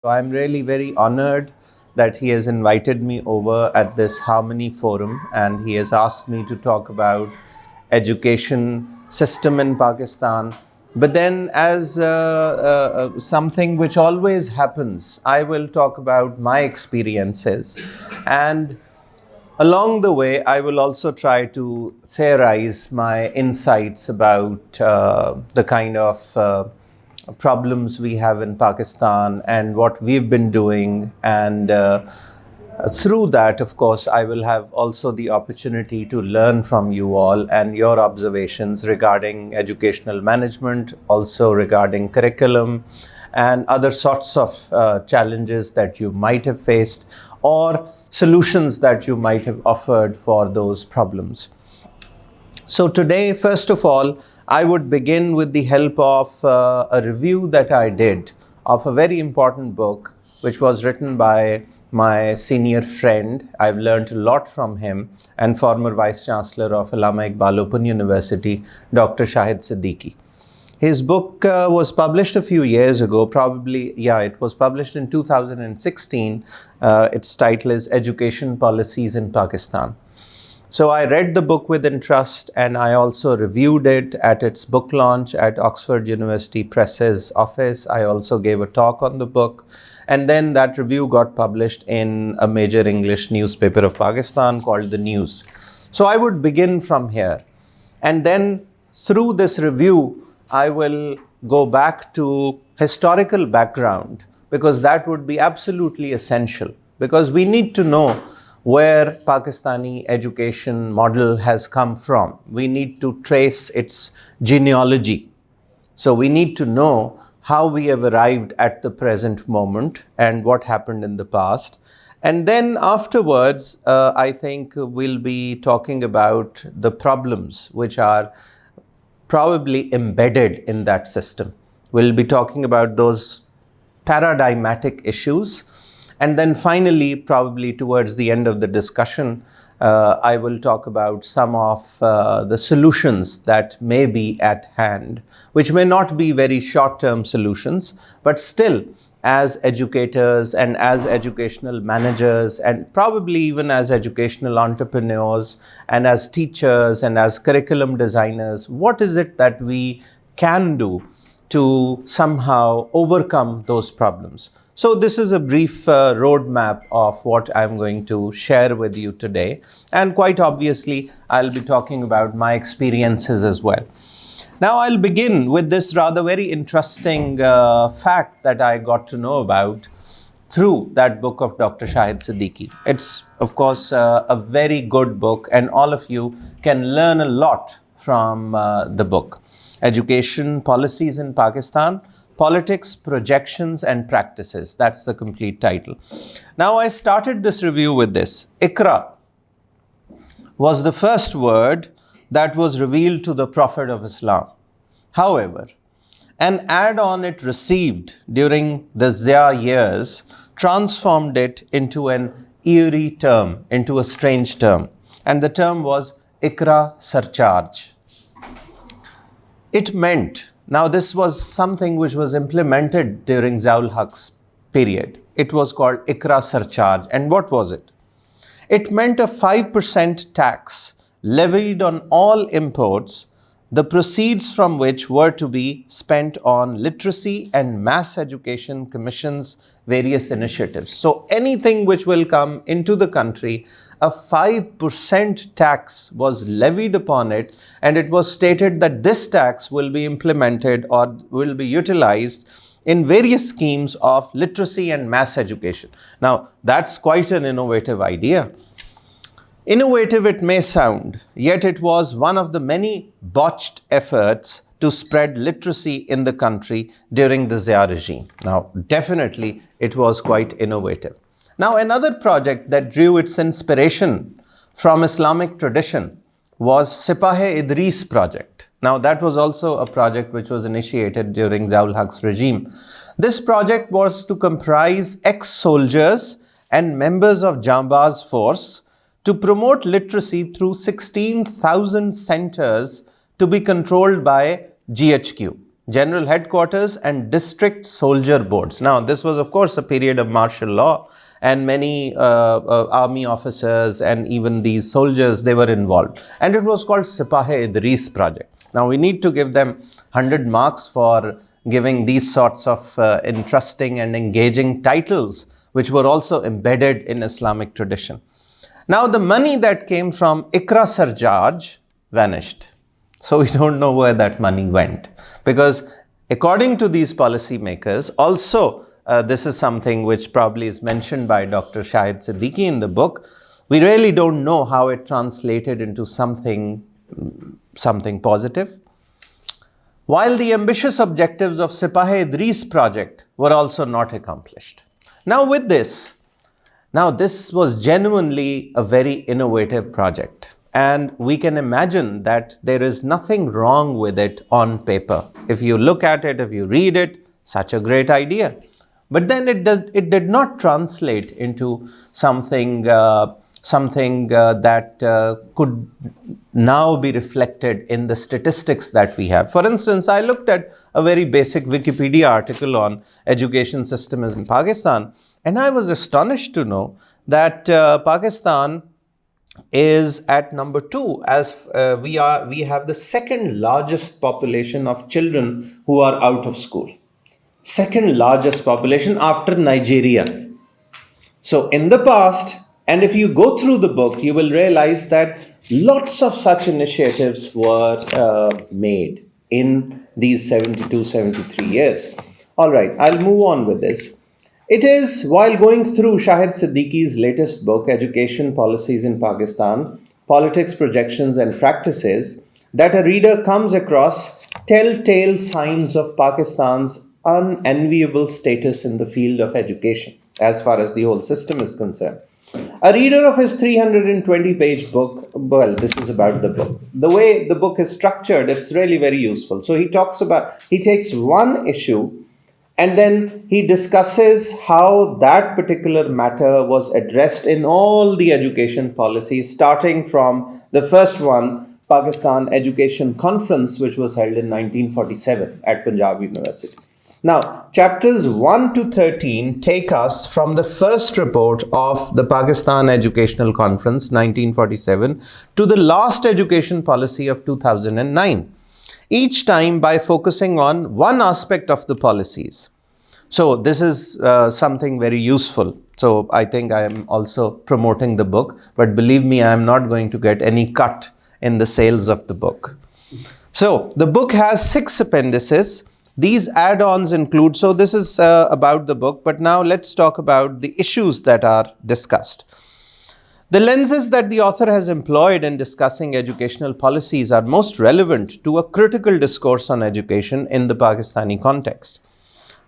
So I'm really very honored that he has invited me over at this Harmony Forum, and he has asked me to talk about education system in Pakistan. But then as something which always happens, I will talk about my experiences, and along the way, I will also try to theorize my insights about the kind of problems we have in Pakistan and what we've been doing. And through that, of course, I will have also the opportunity to learn from you all and your observations regarding educational management, also regarding curriculum and other sorts of challenges that you might have faced or solutions that you might have offered for those problems. So today, first of all, I would begin with the help of a review that I did of a very important book, which was written by my senior friend. I've learned a lot from him, and former Vice Chancellor of Allama Iqbal Open University, Dr. Shahid Siddiqui. His book was published a few years ago, it was published in 2016. Its title is Education Policies in Pakistan. So I read the book with interest, and I also reviewed it at its book launch at Oxford University Press's office. I also gave a talk on the book, and then that review got published in a major English newspaper of Pakistan called The News. So I would begin from here, and then through this review, I will go back to historical background, because that would be absolutely essential, because we need to know where Pakistani education model has come from. We need to trace its genealogy. So we need to know how we have arrived at the present moment and what happened in the past. And then afterwards, I think we'll be talking about the problems which are probably embedded in that system. We'll be talking about those paradigmatic issues. And then finally, probably towards the end of the discussion, I will talk about some of the solutions that may be at hand, which may not be very short-term solutions, but still, as educators and as educational managers, and probably even as educational entrepreneurs and as teachers and as curriculum designers, what is it that we can do to somehow overcome those problems? So this is a brief roadmap of what I'm going to share with you today. And quite obviously, I'll be talking about my experiences as well. Now, I'll begin with this rather very interesting fact that I got to know about through that book of Dr. Shahid Siddiqui. It's, of course, a very good book, and all of you can learn a lot from the book. Education Policies in Pakistan, Politics, Projections and Practices. That's the complete title. Now, I started this review with this. Iqra was the first word that was revealed to the Prophet of Islam. However, an add-on it received during the Zia years transformed it into an eerie term, into a strange term. And the term was Accra Surcharge. It meant, now this was something which was implemented during Ziaul Haq's period. It was called Accra Surcharge. And what was it? It meant a 5% tax levied on all imports, the proceeds from which were to be spent on literacy and mass education commissions' various initiatives. So anything which will come into the country, a 5% tax was levied upon it, and it was stated that this tax will be implemented or will be utilized in various schemes of literacy and mass education. Now, that's quite an innovative idea. Innovative it may sound, yet it was one of the many botched efforts to spread literacy in the country during the Zia regime. Now, definitely it was quite innovative. Now, another project that drew its inspiration from Islamic tradition was Sipah-e-Idris project. Now, that was also a project which was initiated during Ziaul Haq's regime. This project was to comprise ex-soldiers and members of Jambaz force to promote literacy through 16,000 centers to be controlled by GHQ. general headquarters and district soldier boards. Now, this was, of course, a period of martial law, and many army officers and even these soldiers, they were involved. And it was called Sipahe-Idris project. Now, we need to give them 100 marks for giving these sorts of interesting and engaging titles, which were also embedded in Islamic tradition. Now, the money that came from Accra Surcharge vanished. So we don't know where that money went, because according to these policymakers, also this is something which probably is mentioned by Dr. Shahid Siddiqui in the book, we really don't know how it translated into something positive. While the ambitious objectives of Sipahe-Idris project were also not accomplished. Now with this, this was genuinely a very innovative project. And we can imagine that there is nothing wrong with it on paper. If you look at it, if you read it, such a great idea. But then it did not translate into something that could now be reflected in the statistics that we have. For instance, I looked at a very basic Wikipedia article on education system in Pakistan, and I was astonished to know that Pakistan is at number 2, as we have the second largest population of children who are out of school. Second largest population after Nigeria. So in the past, and if you go through the book, you will realize that lots of such initiatives were made in these 72, 73 years. All right, I'll move on with this. It is while going through Shahid Siddiqui's latest book, Education Policies in Pakistan, Politics, Projections and Practices, that a reader comes across telltale signs of Pakistan's unenviable status in the field of education, as far as the whole system is concerned. A reader of his 320-page book, well, this is about the book. The way the book is structured, it's really very useful. So he takes one issue, and then he discusses how that particular matter was addressed in all the education policies, starting from the first one, Pakistan Education Conference, which was held in 1947 at Punjab University. Now, chapters 1 to 13 take us from the first report of the Pakistan Educational Conference, 1947, to the last education policy of 2009. Each time by focusing on one aspect of the policies. So this is something very useful. So I think I am also promoting the book, but believe me, I am not going to get any cut in the sales of the book. So the book has 6 appendices. These add-ons include, so this is about the book, but now let's talk about the issues that are discussed. The lenses that the author has employed in discussing educational policies are most relevant to a critical discourse on education in the Pakistani context.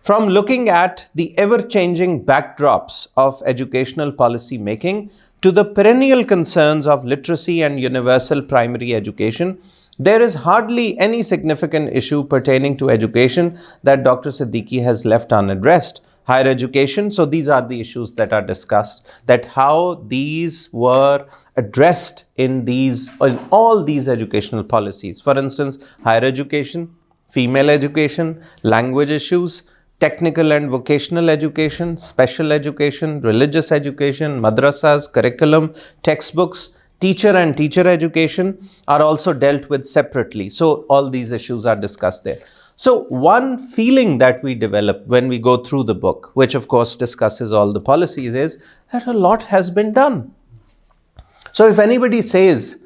From looking at the ever-changing backdrops of educational policy making to the perennial concerns of literacy and universal primary education, there is hardly any significant issue pertaining to education that Dr. Siddiqui has left unaddressed. Higher education, so these are the issues that are discussed, that how these were addressed in all these educational policies. For instance, higher education, female education, language issues, technical and vocational education, special education, religious education, madrasas, curriculum, textbooks, teacher and teacher education are also dealt with separately. So all these issues are discussed there. So one feeling that we develop when we go through the book, which of course discusses all the policies, is that a lot has been done. So if anybody says,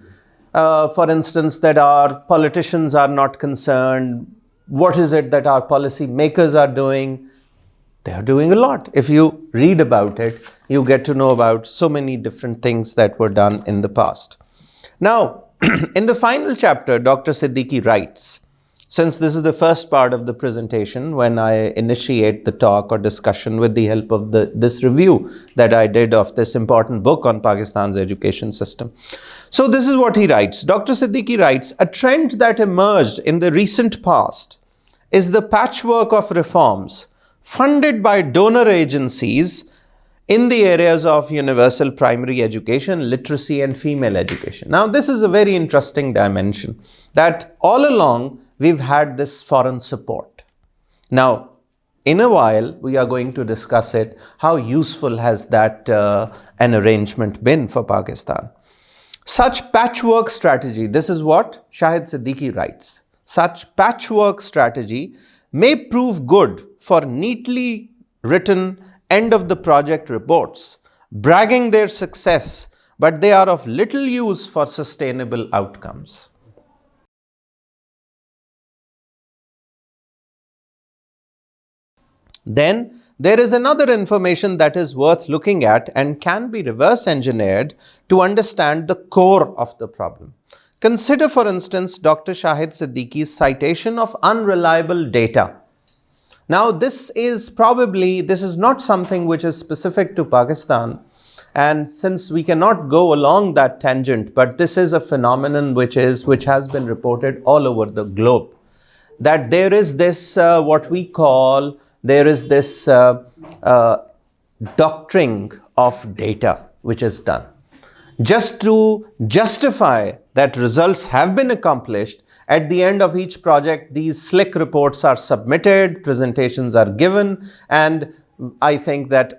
for instance, that our politicians are not concerned, what is it that our policy makers are doing? They are doing a lot. If you read about it, you get to know about so many different things that were done in the past. Now, in the final chapter, Dr. Siddiqui writes, since this is the first part of the presentation when I initiate the talk or discussion with the help of this review that I did of this important book on Pakistan's education system. So this is what he writes. Dr. Siddiqui writes, a trend that emerged in the recent past is the patchwork of reforms funded by donor agencies in the areas of universal primary education, literacy and female education. Now this is a very interesting dimension, that all along we've had this foreign support. Now, in a while, we are going to discuss it. How useful has that an arrangement been for Pakistan? Such patchwork strategy, this is what Shahid Siddiqui writes. Such patchwork strategy may prove good for neatly written end of the project reports, bragging their success, but they are of little use for sustainable outcomes. Then there is another information that is worth looking at and can be reverse engineered to understand the core of the problem. Consider, for instance, Dr. Shahid Siddiqui's citation of unreliable data. Now, this is not something which is specific to Pakistan. And since we cannot go along that tangent, but this is a phenomenon which has been reported all over the globe, that there is this doctoring of data which is done. Just to justify that results have been accomplished, at the end of each project, these slick reports are submitted, presentations are given, and I think that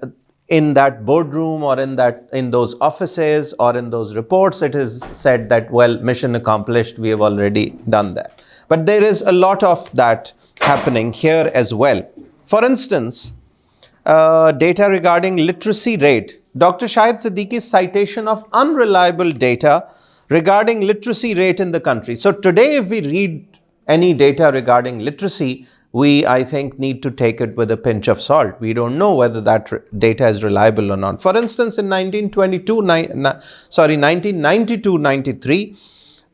in that boardroom or in those offices or in those reports, it is said that, well, mission accomplished, we have already done that. But there is a lot of that happening here as well. For instance, data regarding literacy rate. Dr. Shahid Siddiqui's citation of unreliable data regarding literacy rate in the country. So today, if we read any data regarding literacy, we, I think, need to take it with a pinch of salt. We don't know whether that data is reliable or not. For instance, in 1992-93,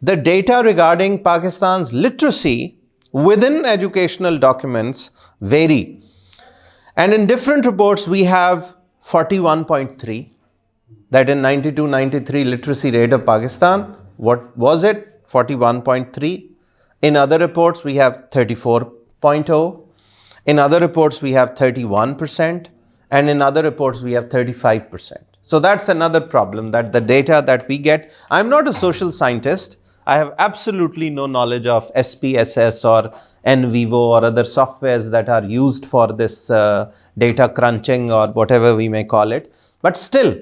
the data regarding Pakistan's literacy within educational documents vary. And in different reports, we have 41.3. That in 92-93 literacy rate of Pakistan, what was it? 41.3. In other reports, we have 34.0. In other reports, we have 31%. And in other reports, we have 35%. So that's another problem, that the data that we get, I'm not a social scientist. I have absolutely no knowledge of SPSS or NVivo or other softwares that are used for this data crunching or whatever we may call it. But still,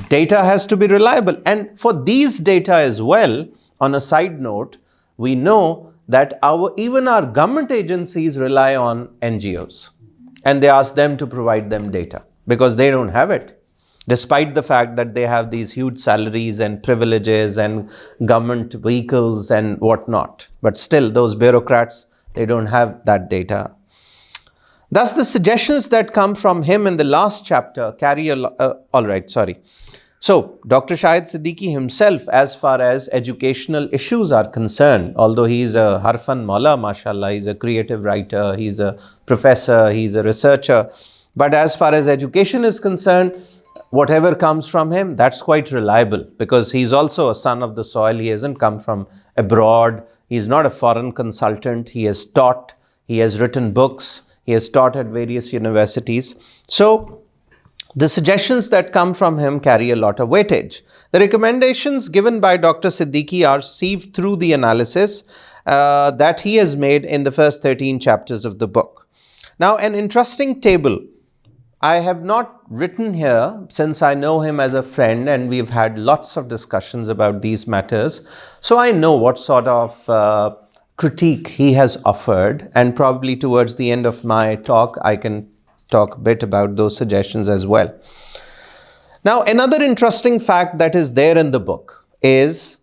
data has to be reliable. And for these data as well, on a side note, we know that even our government agencies rely on NGOs. And they ask them to provide them data because they don't have it. Despite the fact that they have these huge salaries and privileges and government vehicles and whatnot. But still, those bureaucrats, they don't have that data. Thus, the suggestions that come from him in the last chapter carry So, Dr. Shahid Siddiqui himself, as far as educational issues are concerned, although he is a Harfan Maula, mashallah, he's a creative writer, he's a professor, he's a researcher. But as far as education is concerned, whatever comes from him, that's quite reliable because he's also a son of the soil. He hasn't come from abroad. He's not a foreign consultant. He has taught, he has written books, he has taught at various universities. So, the suggestions that come from him carry a lot of weightage. The recommendations given by Dr. Siddiqui are sieved through the analysis that he has made in the first 13 chapters of the book. Now, an interesting table I have not written here since I know him as a friend and we've had lots of discussions about these matters. So I know what sort of critique he has offered, and probably towards the end of my talk, I can talk a bit about those suggestions as well. Now, another interesting fact that is there in the book is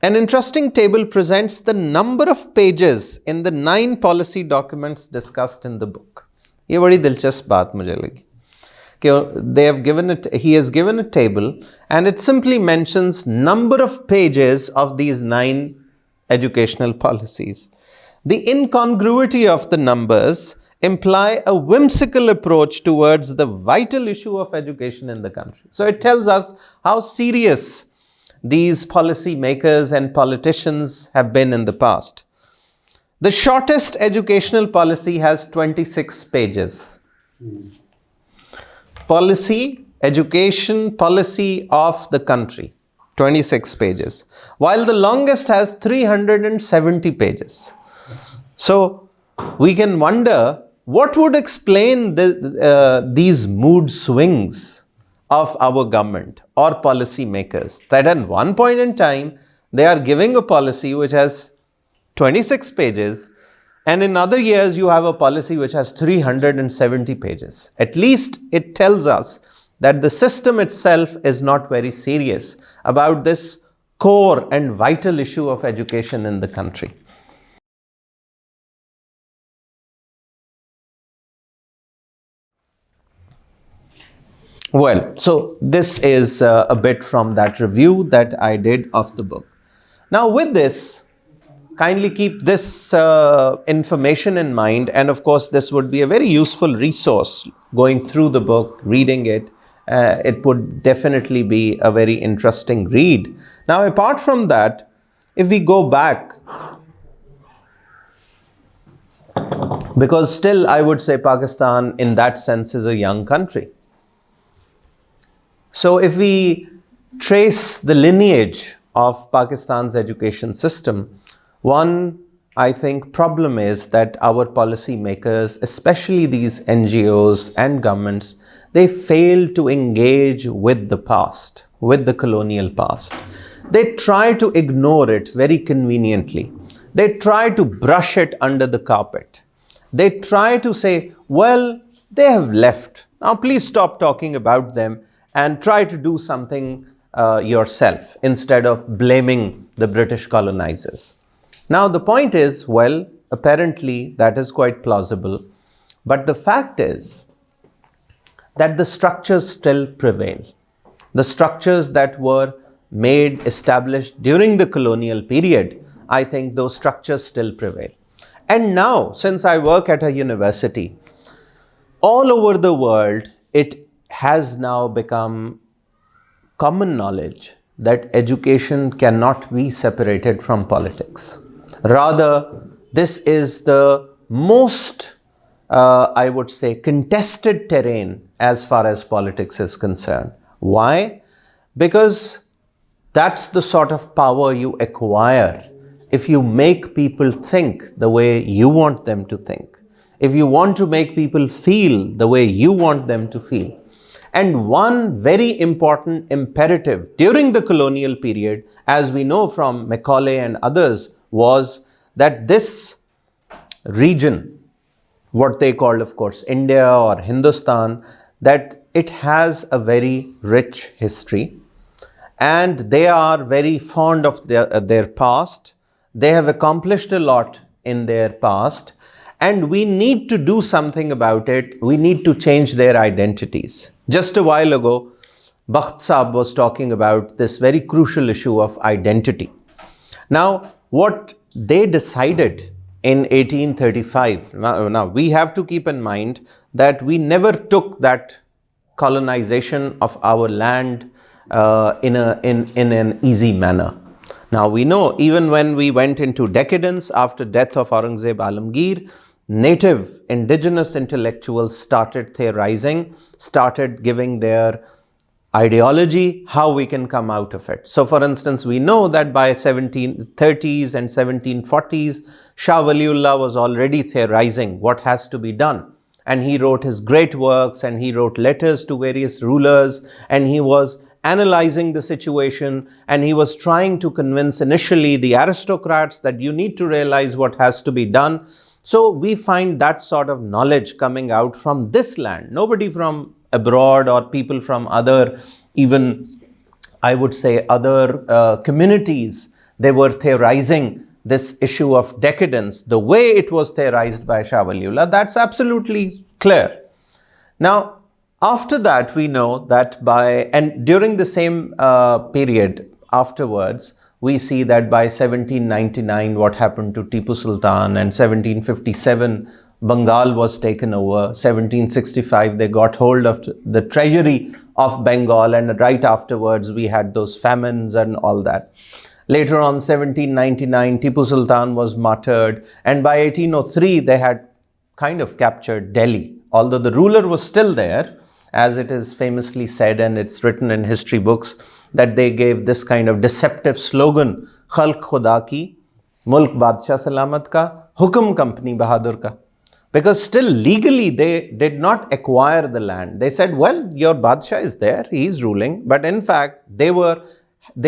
an interesting table presents the number of pages in the 9 policy documents discussed in the book. ये बड़ी दिलचस्प बात मुझे लगी कि he has given a table and it simply mentions number of pages of these 9 educational policies. The incongruity of the numbers imply a whimsical approach towards the vital issue of education in the country. So it tells us how serious these policy makers and politicians have been in the past. The shortest educational policy has 26 pages. Education policy of the country. 26 pages, while the longest has 370 pages. So we can wonder what would explain these mood swings of our government or policy makers, that at one point in time they are giving a policy which has 26 pages, and in other years you have a policy which has 370 pages. At least it tells us that the system itself is not very serious about this core and vital issue of education in the country. Well, so this is a bit from that review that I did of the book. Now with this, kindly keep this information in mind, and of course this would be a very useful resource going through the book, reading it. It would definitely be a very interesting read. Now apart from that, if we go back, because still I would say Pakistan in that sense is a young country. So if we trace the lineage of Pakistan's education system, one, I think, problem is that our policy makers, especially these NGOs and governments, they fail to engage with the past, with the colonial past. They try to ignore it very conveniently. They try to brush it under the carpet. They try to say, well, they have left. Now please stop talking about them and try to do something yourself instead of blaming the British colonizers. Now the point is, well, apparently that is quite plausible, but the fact is that the structures still prevail. The structures that were established during the colonial period, I think those structures still prevail. And now, since I work at a university, all over the world, it has now become common knowledge that education cannot be separated from politics. Rather, this is the most, I would say, contested terrain as far as politics is concerned. Why? Because that's the sort of power you acquire if you make people think the way you want them to think. If you want to make people feel the way you want them to feel. And one very important imperative during the colonial period, as we know from Macaulay and others, was that this region, what they called, of course, India or Hindustan, that it has a very rich history and they are very fond of their past. They have accomplished a lot in their past, and we need to do something about it. We need to change their identities. Just a while ago, Bakht Saab was talking about this very crucial issue of identity. Now, what they decided in 1835, now we have to keep in mind that we never took that colonization of our land in an easy manner. Now we know even when we went into decadence after death of Aurangzeb Alamgir, native indigenous intellectuals started theorizing, started giving their ideology, how we can come out of it. So for instance, we know that by 1730s and 1740s, Shah Waliullah was already theorizing what has to be done. And he wrote his great works and he wrote letters to various rulers and he was analyzing the situation and he was trying to convince initially the aristocrats that you need to realize what has to be done. So we find that sort of knowledge coming out from this land. Nobody from abroad or people from other, even I would say other communities, they were theorizing this issue of decadence the way it was theorized by Shah Waliullah. That's absolutely clear. Now, after that, we know that during the same period afterwards, we see that by 1799, what happened to Tipu Sultan, and 1757, Bengal was taken over. 1765, they got hold of the treasury of Bengal, and right afterwards, we had those famines and all that. Later on, 1799, Tipu Sultan was martyred, and by 1803, they had kind of captured Delhi. Although the ruler was still there, as it is famously said and it's written in history books, that they gave this kind of deceptive slogan, Khalq Khuda ki, Mulk Badshah Salamat ka, Hukum Company Bahadur ka. Because still legally they did not acquire the land. They said, well, your Badshah is there, he is ruling. But in fact, they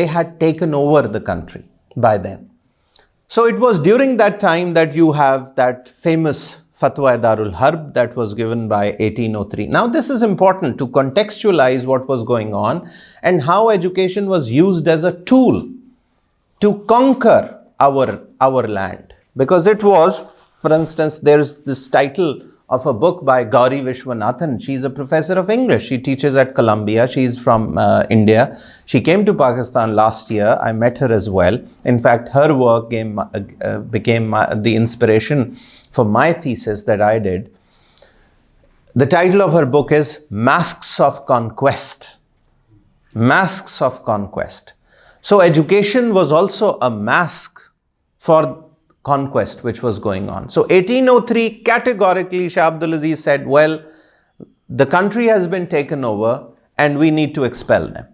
had taken over the country by then. So it was during that time that you have that famous Fatwa Darul Harb that was given by 1803. Now this is important to contextualize what was going on and how education was used as a tool to conquer our land. Because it was, for instance, there's this title of a book by Gauri Vishwanathan. She's a professor of English. She teaches at Columbia. She's from India. She came to Pakistan last year. I met her as well. In fact, her work became the inspiration for my thesis that I did. The title of her book is Masks of Conquest. Masks of Conquest. So education was also a mask for conquest which was going on. So 1803, categorically Shah Abdul Aziz said, well, the country has been taken over and we need to expel them.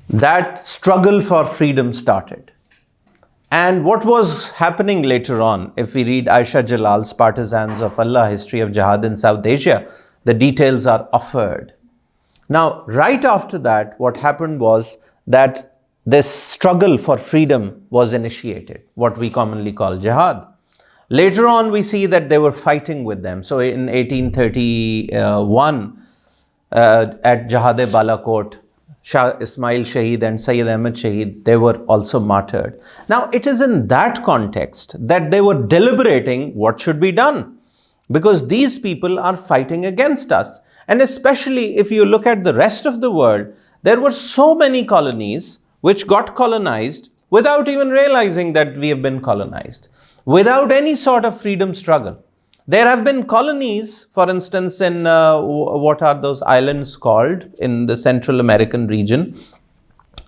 That struggle for freedom started. And what was happening later on, if we read Aisha Jalal's Partisans of Allah, History of Jihad in South Asia, the details are offered. Now, right after that, what happened was that this struggle for freedom was initiated, what we commonly call jihad. Later on, we see that they were fighting with them. So in 1831, at Jihad-e Balakot, Shah Ismail Shaheed and Sayyid Ahmed Shaheed, they were also martyred. Now, it is in that context that they were deliberating what should be done, because these people are fighting against us. And especially if you look at the rest of the world, there were so many colonies which got colonized without even realizing that we have been colonized, without any sort of freedom struggle. There have been colonies, for instance, in what are those islands called in the Central American region,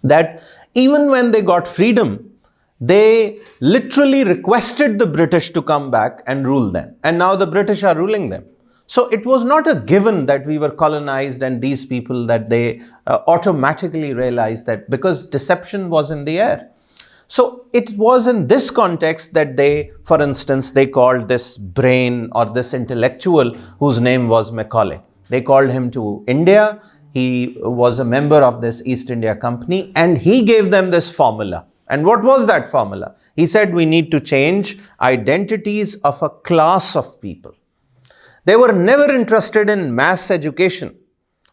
that even when they got freedom, they literally requested the British to come back and rule them. And now the British are ruling them. So it was not a given that we were colonized and these people that they automatically realized that, because deception was in the air. So it was in this context that they, for instance, they called this brain or this intellectual whose name was Macaulay. They called him to India. He was a member of this East India Company and he gave them this formula. And what was that formula? He said, we need to change identities of a class of people. They were never interested in mass education.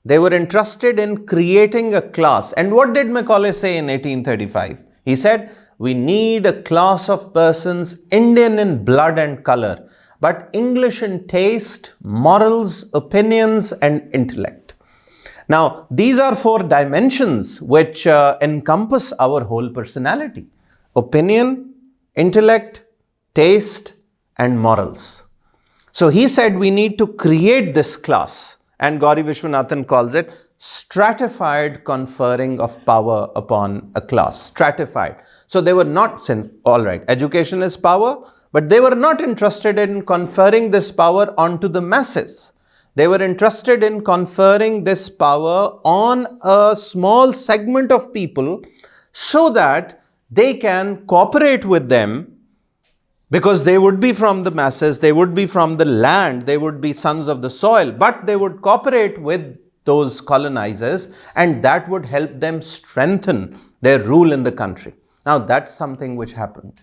They were interested in creating a class. And what did Macaulay say in 1835? He said, we need a class of persons Indian in blood and color, but English in taste, morals, opinions, and intellect. Now, these are four dimensions which encompass our whole personality: opinion, intellect, taste, and morals. So he said we need to create this class, and Gauri Vishwanathan calls it stratified conferring of power upon a class. Stratified. So they were not, all right, education is power, but they were not interested in conferring this power onto the masses. They were interested in conferring this power on a small segment of people so that they can cooperate with them, because they would be from the masses, they would be from the land, they would be sons of the soil, but they would cooperate with those colonizers and that would help them strengthen their rule in the country. Now that's something which happened.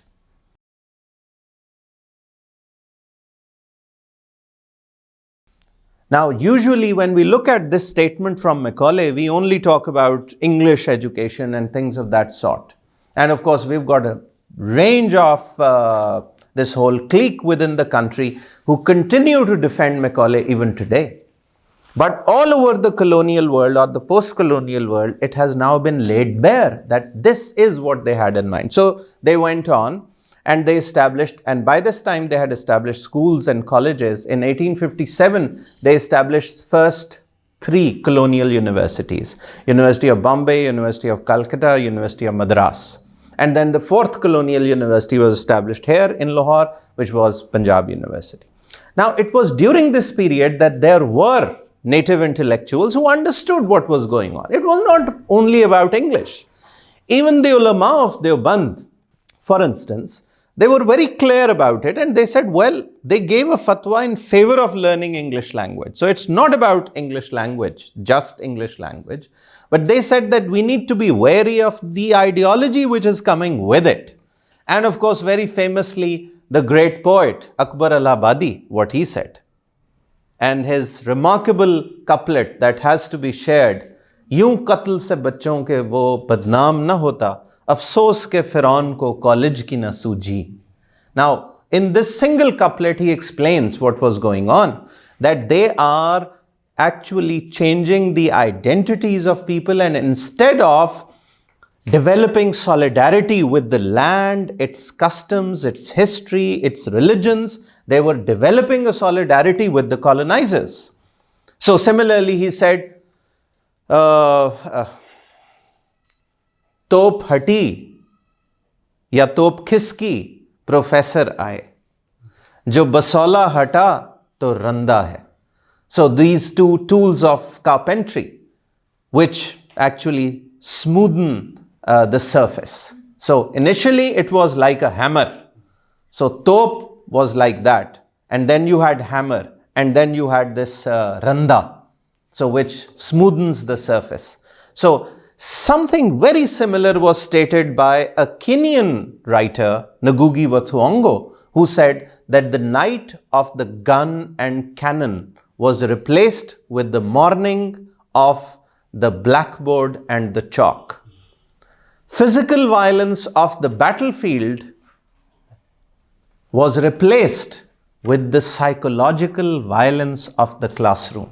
Now usually when we look at this statement from Macaulay, we only talk about English education and things of that sort. And of course we've got a range of this whole clique within the country who continue to defend Macaulay even today. But all over the colonial world or the post-colonial world, it has now been laid bare that this is what they had in mind. So they went on and they established, and by this time they had established schools and colleges. In 1857, they established first 3 colonial universities: University of Bombay, University of Calcutta, University of Madras. And then the 4th colonial university was established here in Lahore, which was Punjab University. Now, it was during this period that there were native intellectuals who understood what was going on. It was not only about English. Even the ulama of Deoband, for instance, they were very clear about it, and they said, well, they gave a fatwa in favor of learning English language. So it's not about English language, just English language. But they said that we need to be wary of the ideology which is coming with it. And of course, very famously, the great poet Akbar Allahabadi, what he said. And his remarkable couplet that has to be shared, यूं कत्ल से बच्चों के वो बदनाम न होता, अफसोस के फिरौन को कॉलेज की न सूझी. Now, in this single couplet, he explains what was going on, that they are actually changing the identities of people, and instead of developing solidarity with the land, its customs, its history, its religions, they were developing a solidarity with the colonizers. So similarly, he said, तोप हटी या तोप खिसकी professor आए, जो बसौला हटा तो रंदा है. So these two tools of carpentry which actually smoothen the surface. So initially it was like a hammer. So top was like that, and then you had hammer, and then you had this randa, so which smoothens the surface. So something very similar was stated by a Kenyan writer, Ngugi wa Thiong'o, who said that the night of the gun and cannon was replaced with the morning of the blackboard and the chalk. Physical violence of the battlefield was replaced with the psychological violence of the classroom.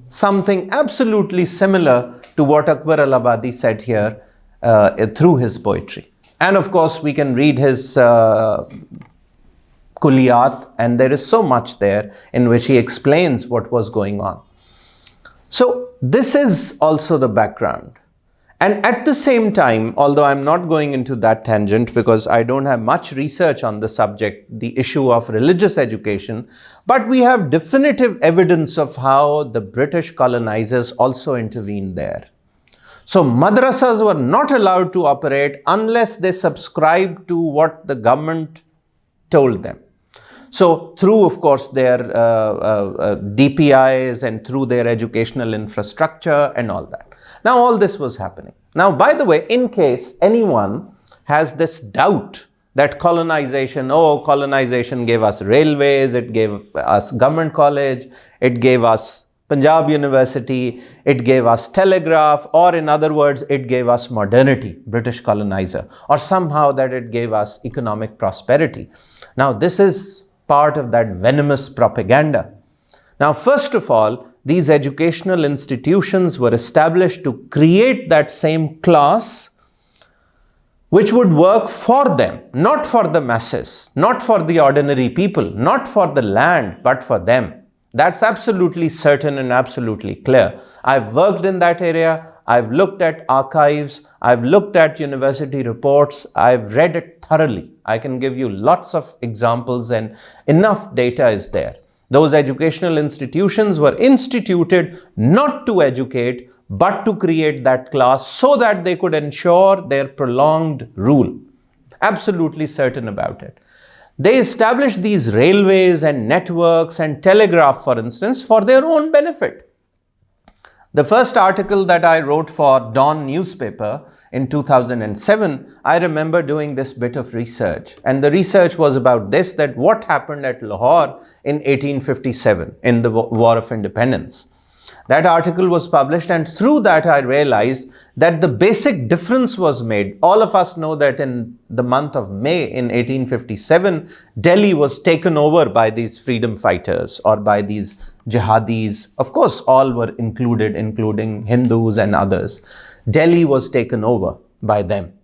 Something absolutely similar to what Akbar Allahabadi said here through his poetry. And of course, we can read his Kuliyat, and there is so much there in which he explains what was going on. So this is also the background. And at the same time, although I'm not going into that tangent because I don't have much research on the subject, the issue of religious education, but we have definitive evidence of how the British colonizers also intervened there. So madrasas were not allowed to operate unless they subscribed to what the government told them. So through, of course, their DPIs and through their educational infrastructure and all that. Now all this was happening. Now, by the way, in case anyone has this doubt that colonization gave us railways, it gave us government college, it gave us Punjab University, it gave us telegraph, or in other words, it gave us modernity, British colonizer, or somehow that it gave us economic prosperity. Now, this is part of that venomous propaganda. Now, first of all, these educational institutions were established to create that same class which would work for them, not for the masses, not for the ordinary people, not for the land, but for them. That's absolutely certain and absolutely clear. I've worked in that area. I've looked at archives. I've looked at university reports. I've read it thoroughly. I can give you lots of examples, and enough data is there. Those educational institutions were instituted not to educate, but to create that class so that they could ensure their prolonged rule. Absolutely certain about it. They established these railways and networks and telegraph, for instance, for their own benefit. The first article that I wrote for Dawn newspaper in 2007, I remember doing this bit of research. And the research was about this, that what happened at Lahore in 1857 in the War of Independence. That article was published, and through that I realized that the basic difference was made. All of us know that in the month of May in 1857, Delhi was taken over by these freedom fighters or by these jihadis. Of course, all were included, including Hindus and others. Delhi was taken over by them.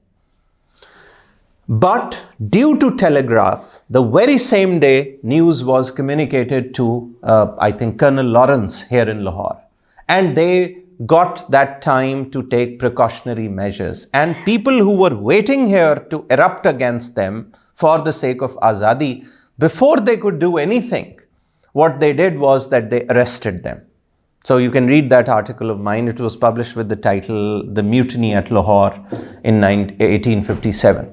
But due to telegraph, the very same day, news was communicated to, I think, Colonel Lawrence here in Lahore. And they got that time to take precautionary measures. And people who were waiting here to erupt against them for the sake of Azadi, before they could do anything, what they did was that they arrested them. So you can read that article of mine. It was published with the title The Mutiny at Lahore in 1857.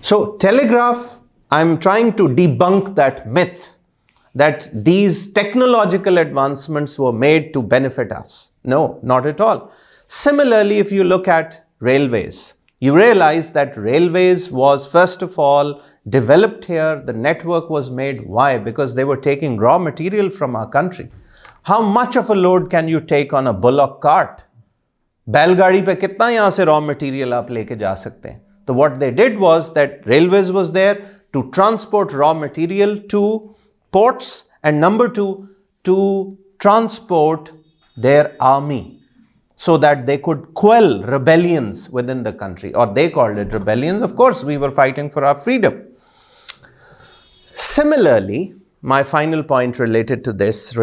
So telegraph, I'm trying to debunk that myth that these technological advancements were made to benefit us. No, not at all. Similarly, if you look at railways, you realize that railways was first of all developed here. The network was made. Why? Because they were taking raw material from our country. How much of a load can you take on a bullock cart? बैलगाड़ी पे कितना यहाँ से raw material आप लेके जा सकते हैं? So what they did was that railways was there to transport raw material to ports, and number two, to transport their army so that they could quell rebellions within the country, or they called it rebellions. Of course, we were fighting for our freedom. Similarly, my final point related to this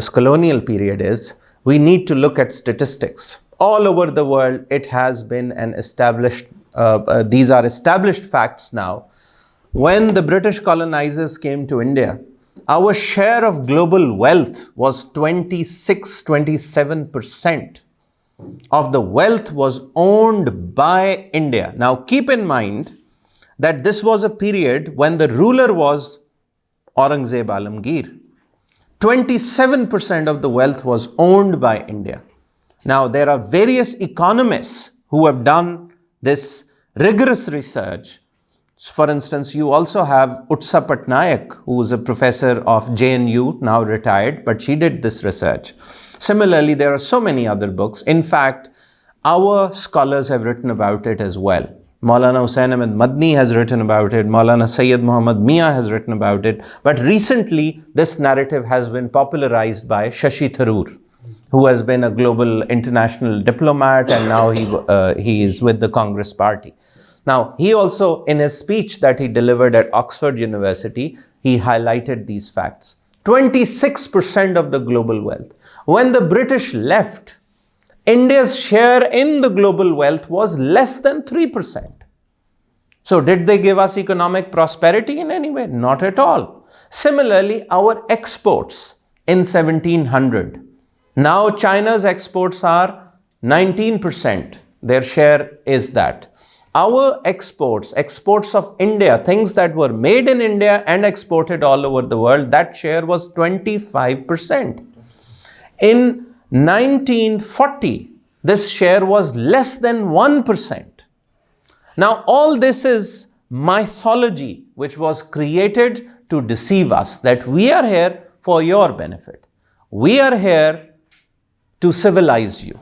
colonial period is we need to look at statistics. All over the world, it has been an established, these are established facts now. When the British colonizers came to India, our share of global wealth was 27% of the wealth was owned by India. Now keep in mind that this was a period when the ruler was Aurangzeb Alamgir. 27% of the wealth was owned by India. Now there are various economists who have done this rigorous research. For instance, you also have Utsa Patnaik, who is a professor of JNU, now retired, but she did this research. Similarly, there are so many other books. In fact, our scholars have written about it as well. Maulana Hussain Ahmed Madni has written about it. Maulana Sayyid Muhammad Mia has written about it. But recently, this narrative has been popularized by Shashi Tharoor, who has been a global international diplomat, and now he is with the Congress Party. Now, he also, in his speech that he delivered at Oxford University, he highlighted these facts. 26% of the global wealth. When the British left, India's share in the global wealth was less than 3%. So did they give us economic prosperity in any way? Not at all. Similarly, our exports in 1700. Now China's exports are 19%. Their share is that. Our exports of India, things that were made in India and exported all over the world, that share was 25%. In 1940, this share was less than 1%. Now, all this is mythology which was created to deceive us that we are here for your benefit. We are here to civilize you.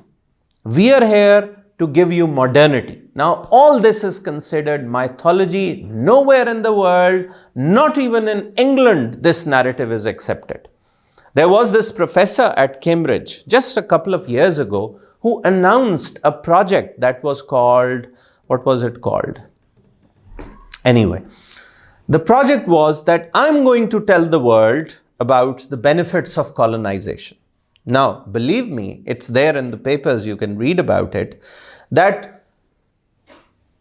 We are here to give you modernity. Now, all this is considered mythology. Nowhere in the world, not even in England, this narrative is accepted. There was this professor at Cambridge just a couple of years ago who announced a project that was called, what was it called? Anyway, the project was that I'm going to tell the world about the benefits of colonization. Now, believe me, it's there in the papers, you can read about it, that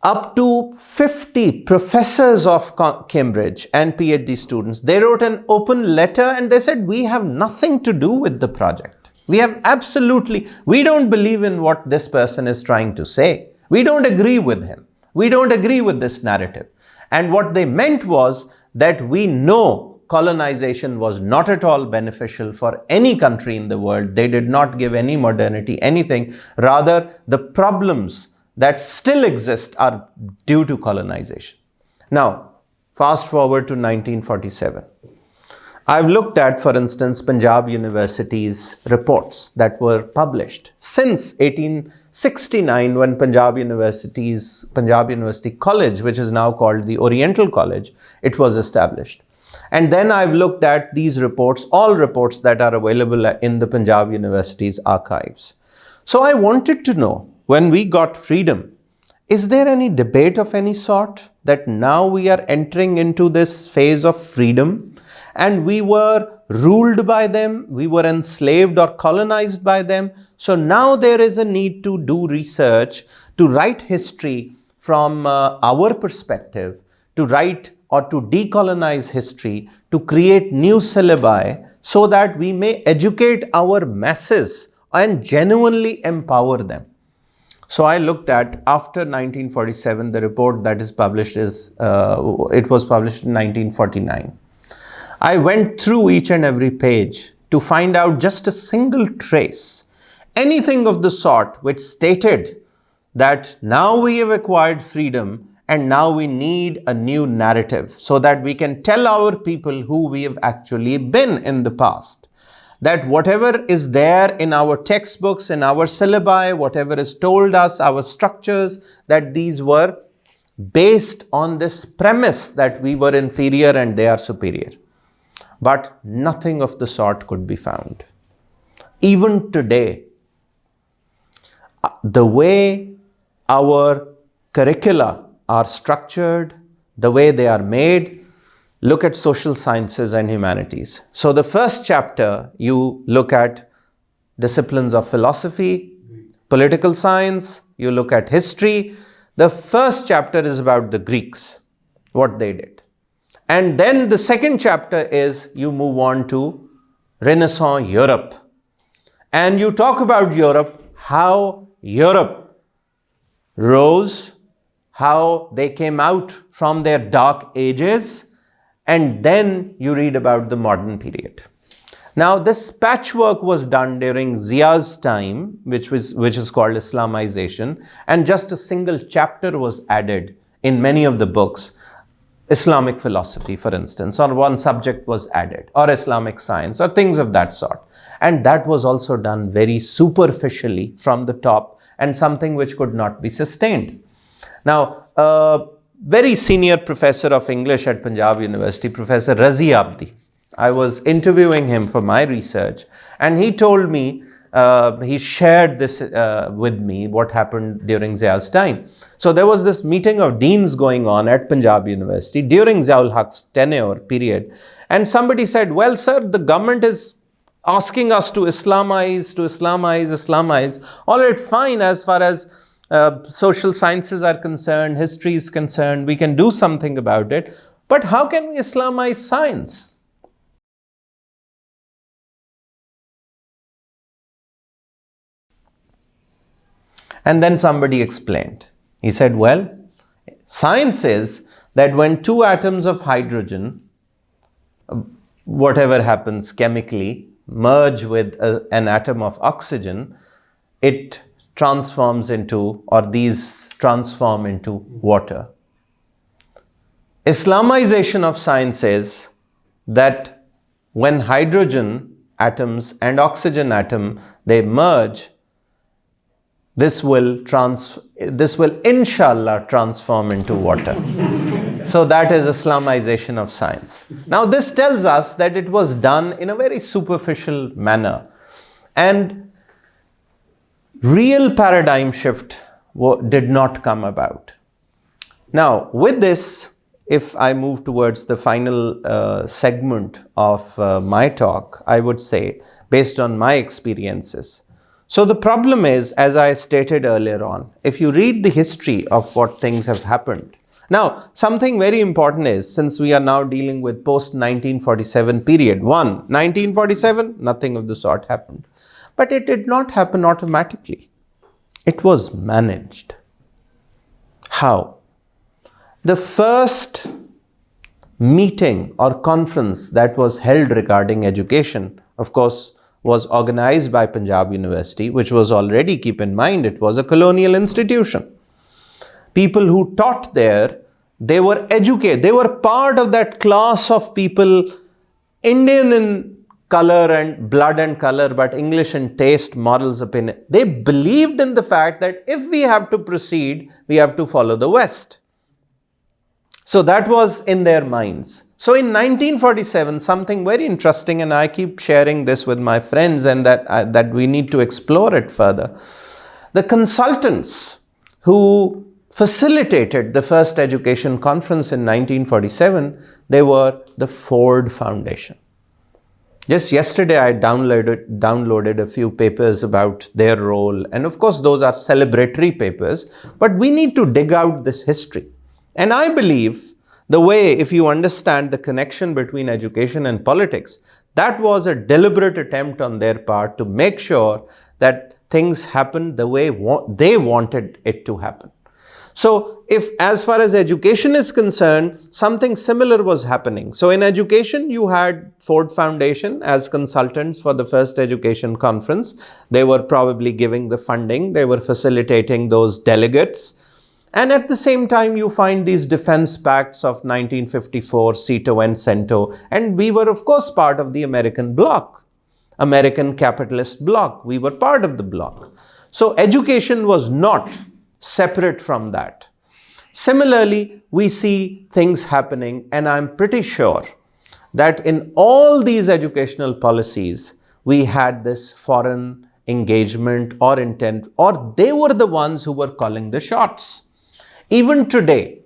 up to 50 professors of Cambridge and PhD students, they wrote an open letter and they said, we have nothing to do with the project. We don't believe in what this person is trying to say. We don't agree with him. We don't agree with this narrative. And what they meant was that we know colonization was not at all beneficial for any country in the world. They did not give any modernity, anything. Rather, the problems that still exist are due to colonization. Now, fast forward to 1947. I've looked at, for instance, Punjab University's reports that were published since 1869 when Punjab University College, which is now called the Oriental College, it was established. And then I've looked at these reports, all reports that are available in the Punjab University's archives. So I wanted to know, when we got freedom, is there any debate of any sort that now we are entering into this phase of freedom and we were ruled by them, we were enslaved or colonized by them? So now there is a need to do research, to write history from our perspective, to write or to decolonize history, to create new syllabi so that we may educate our masses and genuinely empower them. So I looked at, after 1947, the report that is published is, it was published in 1949. I went through each and every page to find out just a single trace, anything of the sort which stated that now we have acquired freedom and now we need a new narrative so that we can tell our people who we have actually been in the past. That whatever is there in our textbooks, in our syllabi, whatever is told us, our structures, that these were based on this premise that we were inferior and they are superior. But nothing of the sort could be found. Even today, the way our curricula are structured, the way they are made, look at social sciences and humanities. So the first chapter, you look at disciplines of philosophy, political science, you look at history. The first chapter is about the Greeks, what they did. And then the second chapter is you move on to Renaissance Europe. And you talk about Europe, how Europe rose, how they came out from their dark ages, and then you read about the modern period. Now this patchwork was done during Zia's time, which is called Islamization, and just a single chapter was added in many of the books. Islamic philosophy, for instance, or one subject was added, or Islamic science, or things of that sort. And that was also done very superficially from the top, and something which could not be sustained. Now, a very senior professor of English at Punjab University, Professor Razi Abdi, I was interviewing him for my research, and he told me, he shared this with me, what happened during Zia's time. So there was this meeting of deans going on at Punjab University during Ziaul Haq's tenure period. And somebody said, well, sir, the government is asking us to Islamize. All right, fine, as far as social sciences are concerned, history is concerned, we can do something about it. But how can we Islamize science? And then somebody explained. He said, well, science is that when two atoms of hydrogen, whatever happens chemically, merge with an atom of oxygen, it transforms into, or these transform into water. Islamization of science is that when hydrogen atoms and oxygen atom, they merge, this will inshallah transform into water. So that is Islamization of science. Now this tells us that it was done in a very superficial manner, and real paradigm shift did not come about. Now with this, if I move towards the final segment of my talk, I would say, based on my experiences, so the problem is, as I stated earlier on, if you read the history of what things have happened. Now, something very important is, since we are now dealing with post-1947 period, 1947, nothing of the sort happened. But it did not happen automatically. It was managed. How? The first meeting or conference that was held regarding education, of course, was organized by Punjab University, which was already, keep in mind, it was a colonial institution. People who taught there, they were educated, they were part of that class of people, Indian in color and blood and color, but English in taste, morals, opinion. They believed in the fact that if we have to proceed, we have to follow the West. So that was in their minds. So in 1947, something very interesting, and I keep sharing this with my friends, and that we need to explore it further. The consultants who facilitated the first education conference in 1947, they were the Ford Foundation. Just yesterday, I downloaded a few papers about their role, and of course, those are celebratory papers, but we need to dig out this history. And I believe the way, if you understand the connection between education and politics, That was a deliberate attempt on their part to make sure that things happened the way they wanted it to happen. So if, as far as education is concerned, something similar was happening. So in education, you had Ford Foundation as consultants for the first education conference. They were probably giving the funding. They were facilitating those delegates. And at the same time, you find these defense pacts of 1954, CETO and CENTO. And we were, of course, part of the American bloc, American capitalist bloc. We were part of the bloc. So education was not separate from that. Similarly, we see things happening, and I'm pretty sure that in all these educational policies, we had this foreign engagement or intent, or they were the ones who were calling the shots. Even today,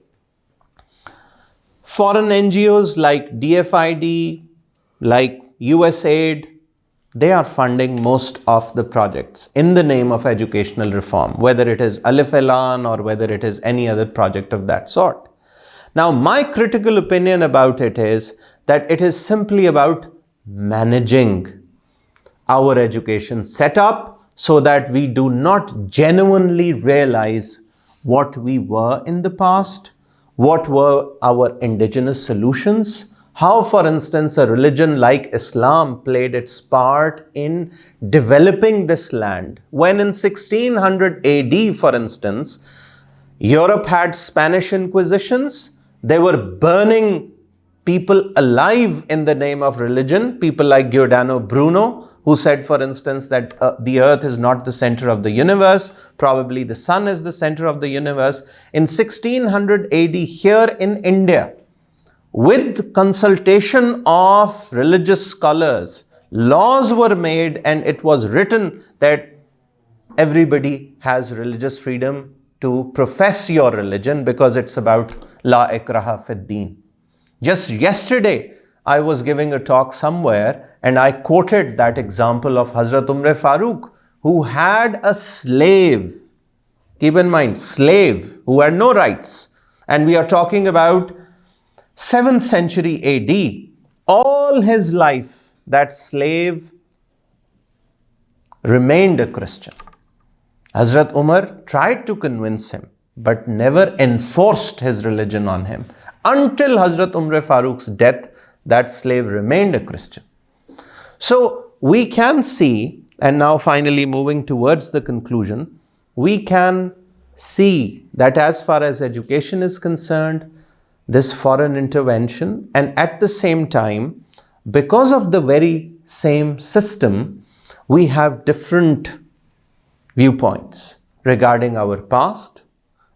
foreign NGOs like DFID, like USAID, they are funding most of the projects in the name of educational reform, whether it is Alif Elan or whether it is any other project of that sort. Now, my critical opinion about it is that it is simply about managing our education setup so that we do not genuinely realize what we were in the past, what were our indigenous solutions, how, for instance, a religion like Islam played its part in developing this land. When in 1600 AD, for instance, Europe had Spanish Inquisitions, they were burning people alive in the name of religion. People like Giordano Bruno, who said, for instance, that the earth is not the center of the universe, probably the sun is the center of the universe. In 1600 AD, here in India, with consultation of religious scholars, laws were made and it was written that everybody has religious freedom to profess your religion because it's about La ikraha fid deen. Just yesterday, I was giving a talk somewhere and I quoted that example of Hazrat Umar Farooq, who had a slave, keep in mind, slave, who had no rights. And we are talking about 7th century AD, all his life, that slave remained a Christian. Hazrat Umar tried to convince him, but never enforced his religion on him. Until Hazrat Umar Farooq's death, that slave remained a Christian. So we can see, and now finally moving towards the conclusion, we can see that as far as education is concerned, this foreign intervention, and at the same time, because of the very same system, we have different viewpoints regarding our past,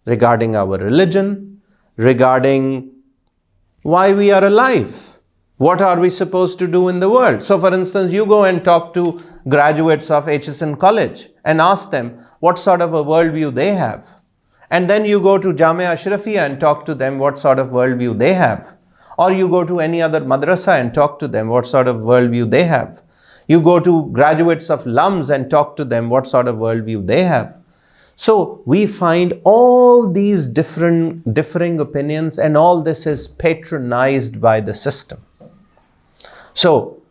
regarding our religion, regarding why we are alive. What are we supposed to do in the world? So for instance, you go and talk to graduates of HSN College and ask them what sort of a worldview they have. And then you go to Jamia Ashrafia and talk to them what sort of worldview they have. Or you go to any other madrasa and talk to them what sort of worldview they have. You go to graduates of LUMS and talk to them what sort of worldview they have. So we find all these differing opinions, and all this is patronized by the system. So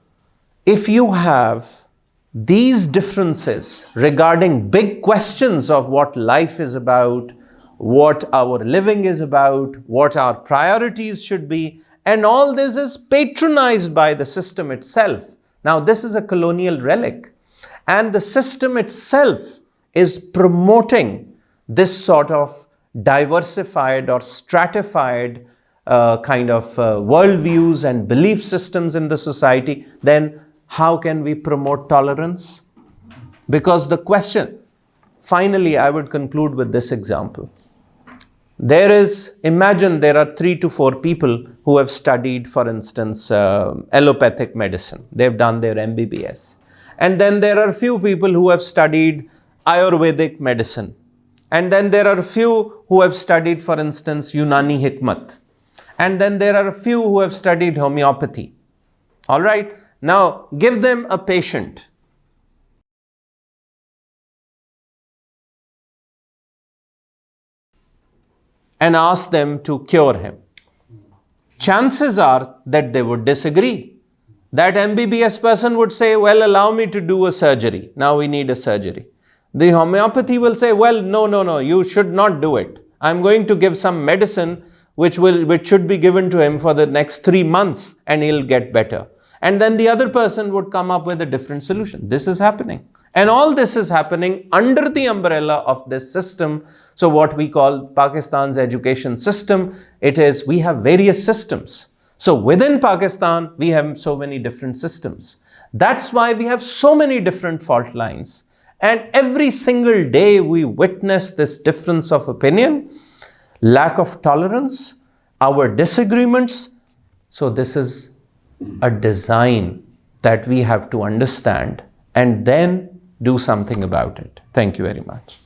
if you have these differences regarding big questions of what life is about, what our living is about, what our priorities should be, and all this is patronized by the system itself. Now, this is a colonial relic, and the system itself is promoting this sort of diversified or stratified kind of worldviews and belief systems in the society. Then how can we promote tolerance? Because the question, finally, I would conclude with this example. Imagine there are 3 to 4 people who have studied, for instance, allopathic medicine. They've done their MBBS. And then there are a few people who have studied Ayurvedic medicine. And then there are a few who have studied, for instance, Unani Hikmat. And then there are a few who have studied homeopathy. All right. Now, give them a patient. And ask them to cure him. Chances are that they would disagree. That MBBS person would say, well, allow me to do a surgery. Now we need a surgery. The homeopathy will say, well, no, you should not do it. I'm going to give some medicine which should be given to him for the next 3 months and he'll get better. And then the other person would come up with a different solution. This is happening. And all this is happening under the umbrella of this system. So what we call Pakistan's education system, we have various systems. So within Pakistan, we have so many different systems. That's why we have so many different fault lines. And every single day we witness this difference of opinion, lack of tolerance, our disagreements. So this is a design that we have to understand and then do something about it. Thank you very much.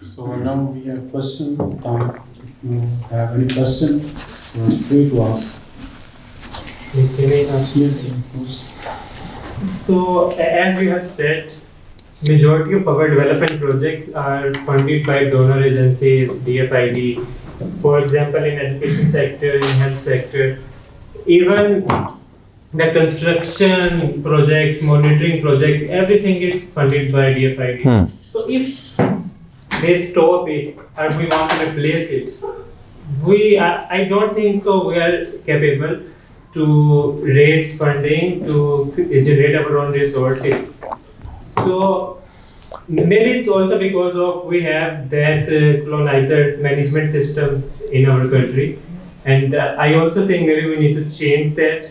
So now we have question time. If you have any question, feel free to ask. So, as we have said, majority of our development projects are funded by donor agencies, DFID. For example, in education sector, in health sector, even the construction projects, monitoring projects, everything is funded by DFID. So, if they stop it or we want to replace it, I don't think so. We are capable to raise funding to generate our own resources. So maybe it's also because of we have that colonizer management system in our country, and I also think maybe we need to change that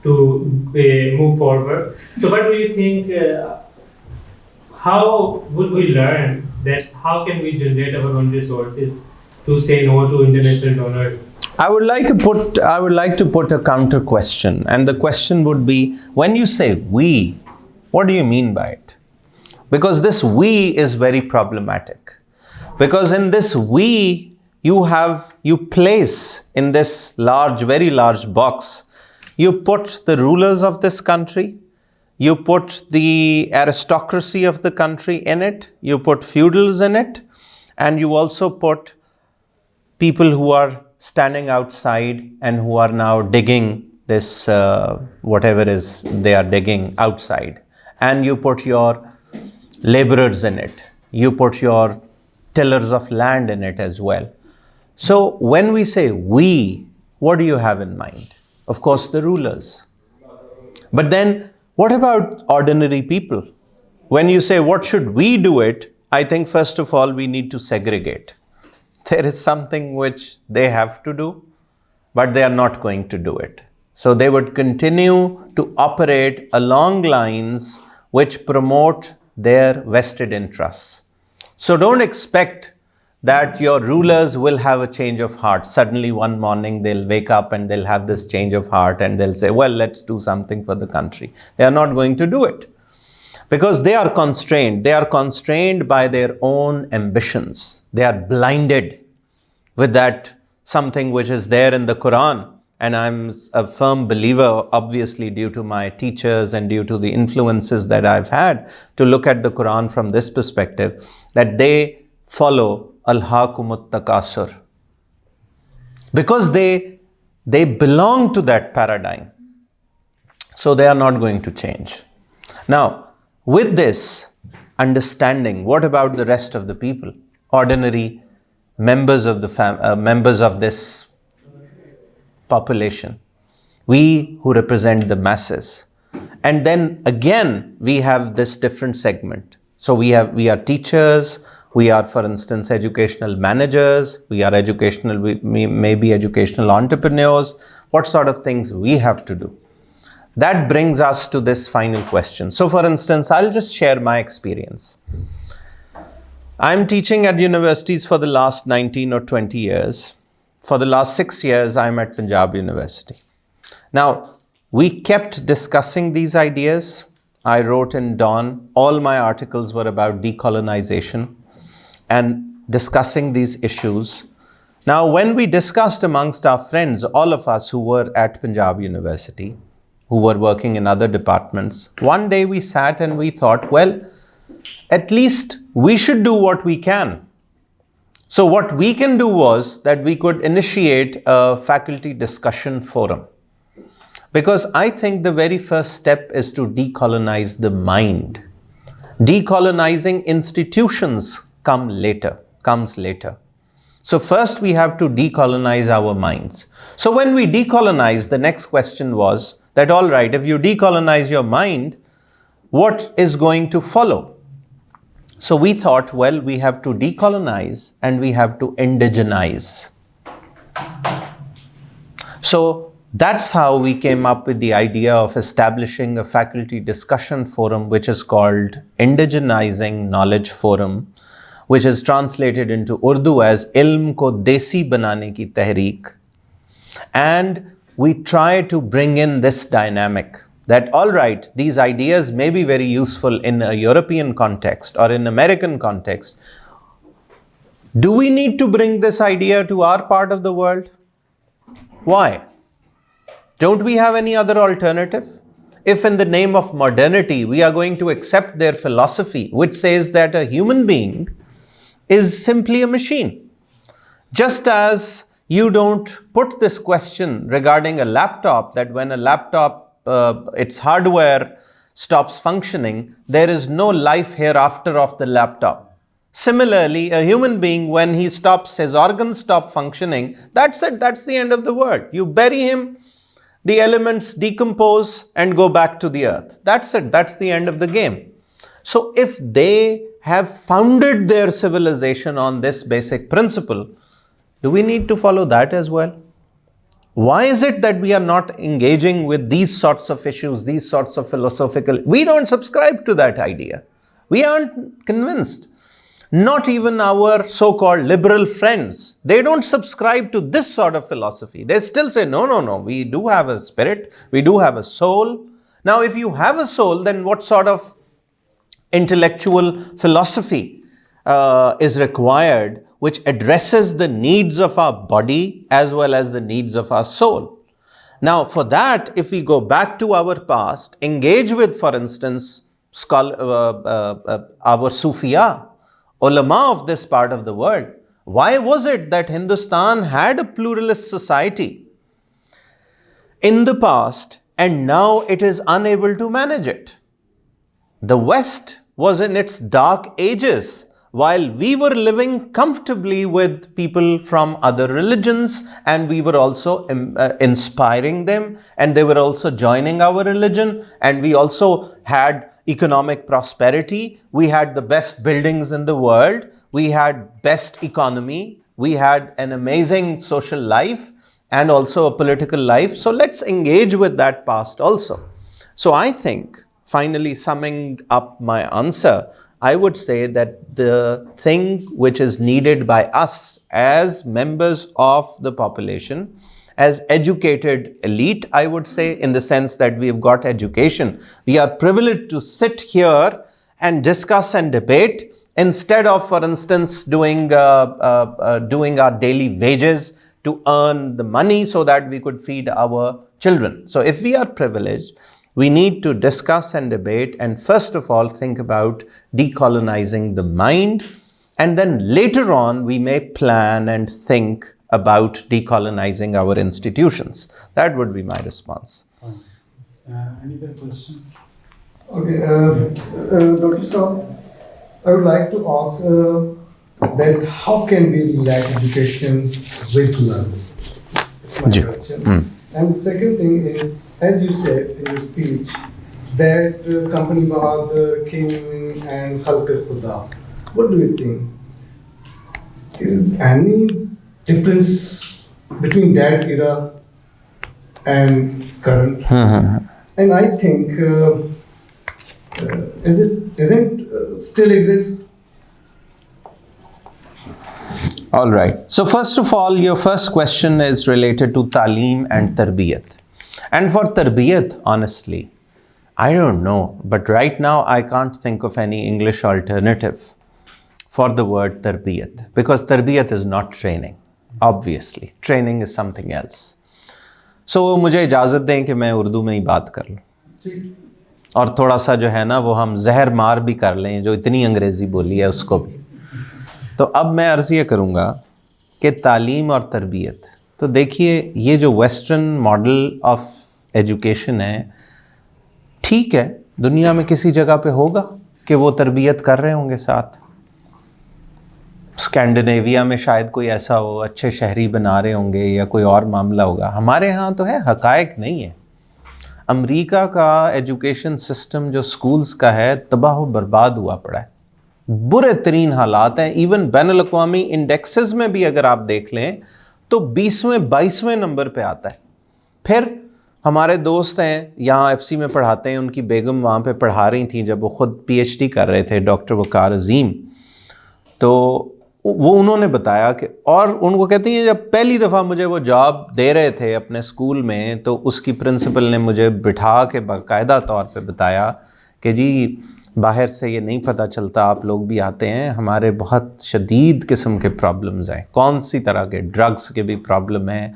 to move forward. So what do you think? How would we learn that? How can we generate our own resources to say no to international donors? I would like to put a counter question, and the question would be, when you say we, what do you mean by it? Because this we is very problematic. Because in this we, you place in this very large box, you put the rulers of this country, you put the aristocracy of the country in it, you put feudals in it, and you also put people who are standing outside and who are now digging this, whatever is they are digging outside. And you put your laborers in it. You put your tillers of land in it as well. So when we say we, what do you have in mind? Of course, the rulers. But then what about ordinary people? When you say what should we do it, I think first of all we need to segregate. There is something which they have to do, but they are not going to do it. So they would continue to operate along lines which promote their vested interests. So don't expect that your rulers will have a change of heart. Suddenly one morning they'll wake up and they'll have this change of heart and they'll say, well, let's do something for the country. They are not going to do it. Because they are constrained. They are constrained by their own ambitions. They are blinded with that something which is there in the Quran. And I'm a firm believer, obviously due to my teachers and due to the influences that I've had to look at the Quran from this perspective, that they follow al-hakumut takasur. Because they belong to that paradigm. So they are not going to change. Now, with this understanding, what about the rest of the people? Ordinary members of the members of this population. We who represent the masses. And then again, we have this different segment. So we are teachers, we are, for instance, educational managers, we are maybe educational entrepreneurs. What sort of things we have to do? That brings us to this final question. So for instance, I'll just share my experience. I'm teaching at universities for the last 19 or 20 years. For the last 6 years, I'm at Punjab University. Now, we kept discussing these ideas. I wrote in Dawn, all my articles were about decolonization and discussing these issues. Now, when we discussed amongst our friends, all of us who were at Punjab University, who were working in other departments, one day we sat and we thought, well, at least we should do what we can. So what we can do was that we could initiate a faculty discussion forum. Because I think the very first step is to decolonize the mind. Decolonizing institutions comes later. So first we have to decolonize our minds. So when we decolonize, the next question was that, all right, if you decolonize your mind, what is going to follow? So we thought, well, we have to decolonize and we have to indigenize. So that's how we came up with the idea of establishing a faculty discussion forum, which is called Indigenizing Knowledge Forum, which is translated into Urdu as Ilm ko Desi Banane ki Tehreek. And we try to bring in this dynamic that, all right, these ideas may be very useful in a European context or in American context. Do we need to bring this idea to our part of the world? Why? Don't we have any other alternative? If in the name of modernity we are going to accept their philosophy, which says that a human being is simply a machine. Just as you don't put this question regarding a laptop, that when a laptop, its hardware stops functioning, there is no life hereafter of the laptop. Similarly, a human being, when he stops, his organs stop functioning, that's it, that's the end of the world. You bury him, the elements decompose and go back to the earth. That's it, that's the end of the game. So if they have founded their civilization on this basic principle, do we need to follow that as well? Why is it that we are not engaging with these sorts of issues, these sorts of philosophical? We don't subscribe to that idea. We aren't convinced. Not even our so-called liberal friends. They don't subscribe to this sort of philosophy. They still say, no, we do have a spirit, we do have a soul. Now, if you have a soul, then what sort of intellectual philosophy is required, which addresses the needs of our body as well as the needs of our soul? Now, for that, if we go back to our past, engage with, for instance, our Sufiya, ulama of this part of the world. Why was it that Hindustan had a pluralist society in the past and now it is unable to manage it? The West was in its dark ages, while we were living comfortably with people from other religions, and we were also inspiring them, and they were also joining our religion, and we also had economic prosperity. We had the best buildings in the world. We had best economy. We had an amazing social life and also a political life. So let's engage with that past also. So I think, finally summing up my answer, I would say that the thing which is needed by us as members of the population, as educated elite, I would say, in the sense that we have got education, we are privileged to sit here and discuss and debate instead of, for instance, doing our daily wages to earn the money so that we could feed our children. So if we are privileged, we need to discuss and debate and first of all think about decolonizing the mind, and then later on we may plan and think about decolonizing our institutions. That would be my response. Any other question? Okay, Dr. Saab, I would like to ask that how can we relate education with learning? That's my question. And the second thing is, as you said in your speech, that Company Bahadur came and Khalq Khuda. What do you think? There is any difference between that era and current? And I think, isn't still exists? All right. So first of all, your first question is related to Taaleem and Tarbiyat. And for Tarbiyat, honestly, I don't know. But right now, I can't think of any English alternative for the word Tarbiyat. Because Tarbiyat is not training, obviously. Training is something else. So मुझे इजाज़त दें कि मैं उर्दू में ही बात कर लूँ. और थोड़ा सा जो है ना वो हम जहर मार भी कर लें जो इतनी अंग्रेज़ी बोली है उसको भी. تو اب میں عرض یہ کروں گا کہ تعلیم اور تربیت، تو دیکھیے یہ جو ویسٹرن ماڈل آف ایجوکیشن ہے، ٹھیک ہے دنیا میں کسی جگہ پہ ہوگا کہ وہ تربیت کر رہے ہوں گے ساتھ، اسکینڈینیویا میں شاید کوئی ایسا ہو، اچھے شہری بنا رہے ہوں گے یا کوئی اور معاملہ ہوگا. ہمارے ہاں تو ہے، حقائق نہیں ہے. امریکہ کا ایجوکیشن سسٹم جو سکولز کا ہے تباہ و برباد ہوا پڑا ہے، برے ترین حالات ہیں. ایون بین الاقوامی انڈیکسز میں بھی اگر آپ دیکھ لیں تو 20ویں 22ویں نمبر پہ آتا ہے. پھر ہمارے دوست ہیں یہاں ایف سی میں پڑھاتے ہیں، ان کی بیگم وہاں پہ پڑھا رہی تھیں جب وہ خود پی ایچ ڈی کر رہے تھے، ڈاکٹر وقار عظیم. تو وہ انہوں نے بتایا کہ، اور ان کو کہتی ہیں جب پہلی دفعہ مجھے وہ جاب دے رہے تھے اپنے اسکول میں تو اس کی پرنسپل نے مجھے بٹھا کے باقاعدہ طور پہ بتایا کہ جی باہر سے یہ نہیں پتہ چلتا، آپ لوگ بھی آتے ہیں، ہمارے بہت شدید قسم کے پرابلمز ہیں. کون سی طرح کے؟ ڈرگس کے بھی پرابلم ہیں،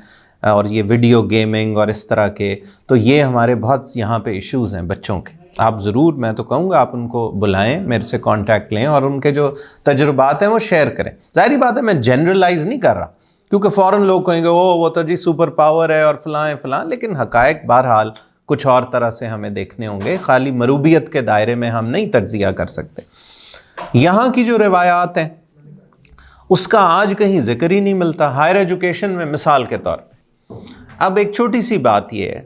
اور یہ ویڈیو گیمنگ اور اس طرح کے، تو یہ ہمارے بہت یہاں پہ ایشوز ہیں بچوں کے. آپ ضرور، میں تو کہوں گا آپ ان کو بلائیں، میرے سے کانٹیکٹ لیں اور ان کے جو تجربات ہیں وہ شیئر کریں. ظاہری بات ہے میں جنرلائز نہیں کر رہا، کیونکہ فوراً لوگ کہیں گے وہ تو جی سپر پاور ہے اور فلاں فلاں، لیکن حقائق بہرحال کچھ اور طرح سے ہمیں دیکھنے ہوں گے. خالی مروبیت کے دائرے میں ہم نہیں تجزیہ کر سکتے. یہاں کی جو روایات ہیں اس کا آج کہیں ذکر ہی نہیں ملتا. ہائر ایجوکیشن میں مثال کے طور پہ اب ایک چھوٹی سی بات یہ ہے،